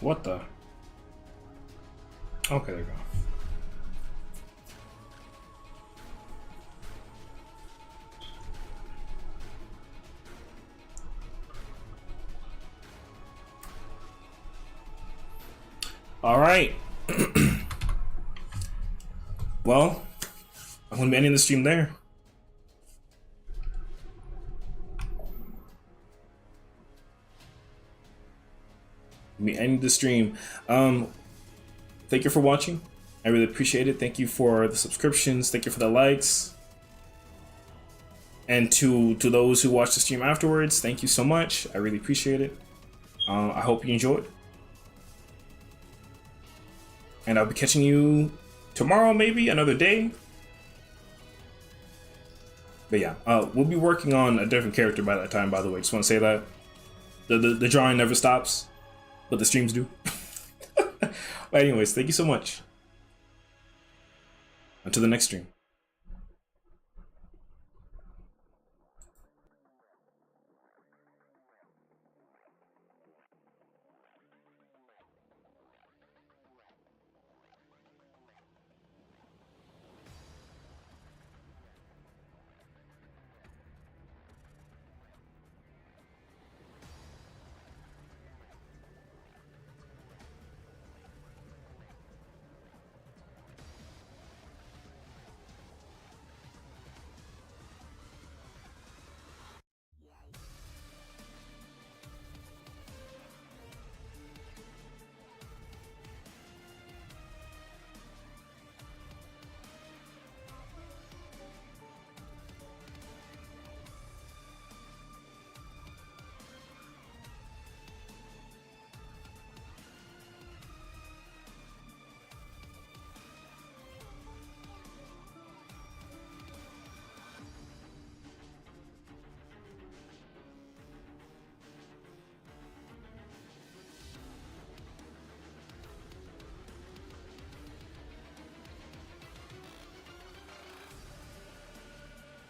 What the? Okay, there you go. All right. Well, I'm gonna be ending the stream there. Me ending the stream. Thank you for watching. I really appreciate it. Thank you for the subscriptions. Thank you for the likes. And to those who watch the stream afterwards, thank you so much. I really appreciate it. I hope you enjoyed. And I'll be catching you tomorrow, maybe another day. But yeah, we'll be working on a different character by that time, by the way. Just want to say that. The drawing never stops, but the streams do. But anyways, thank you so much. Until the next stream.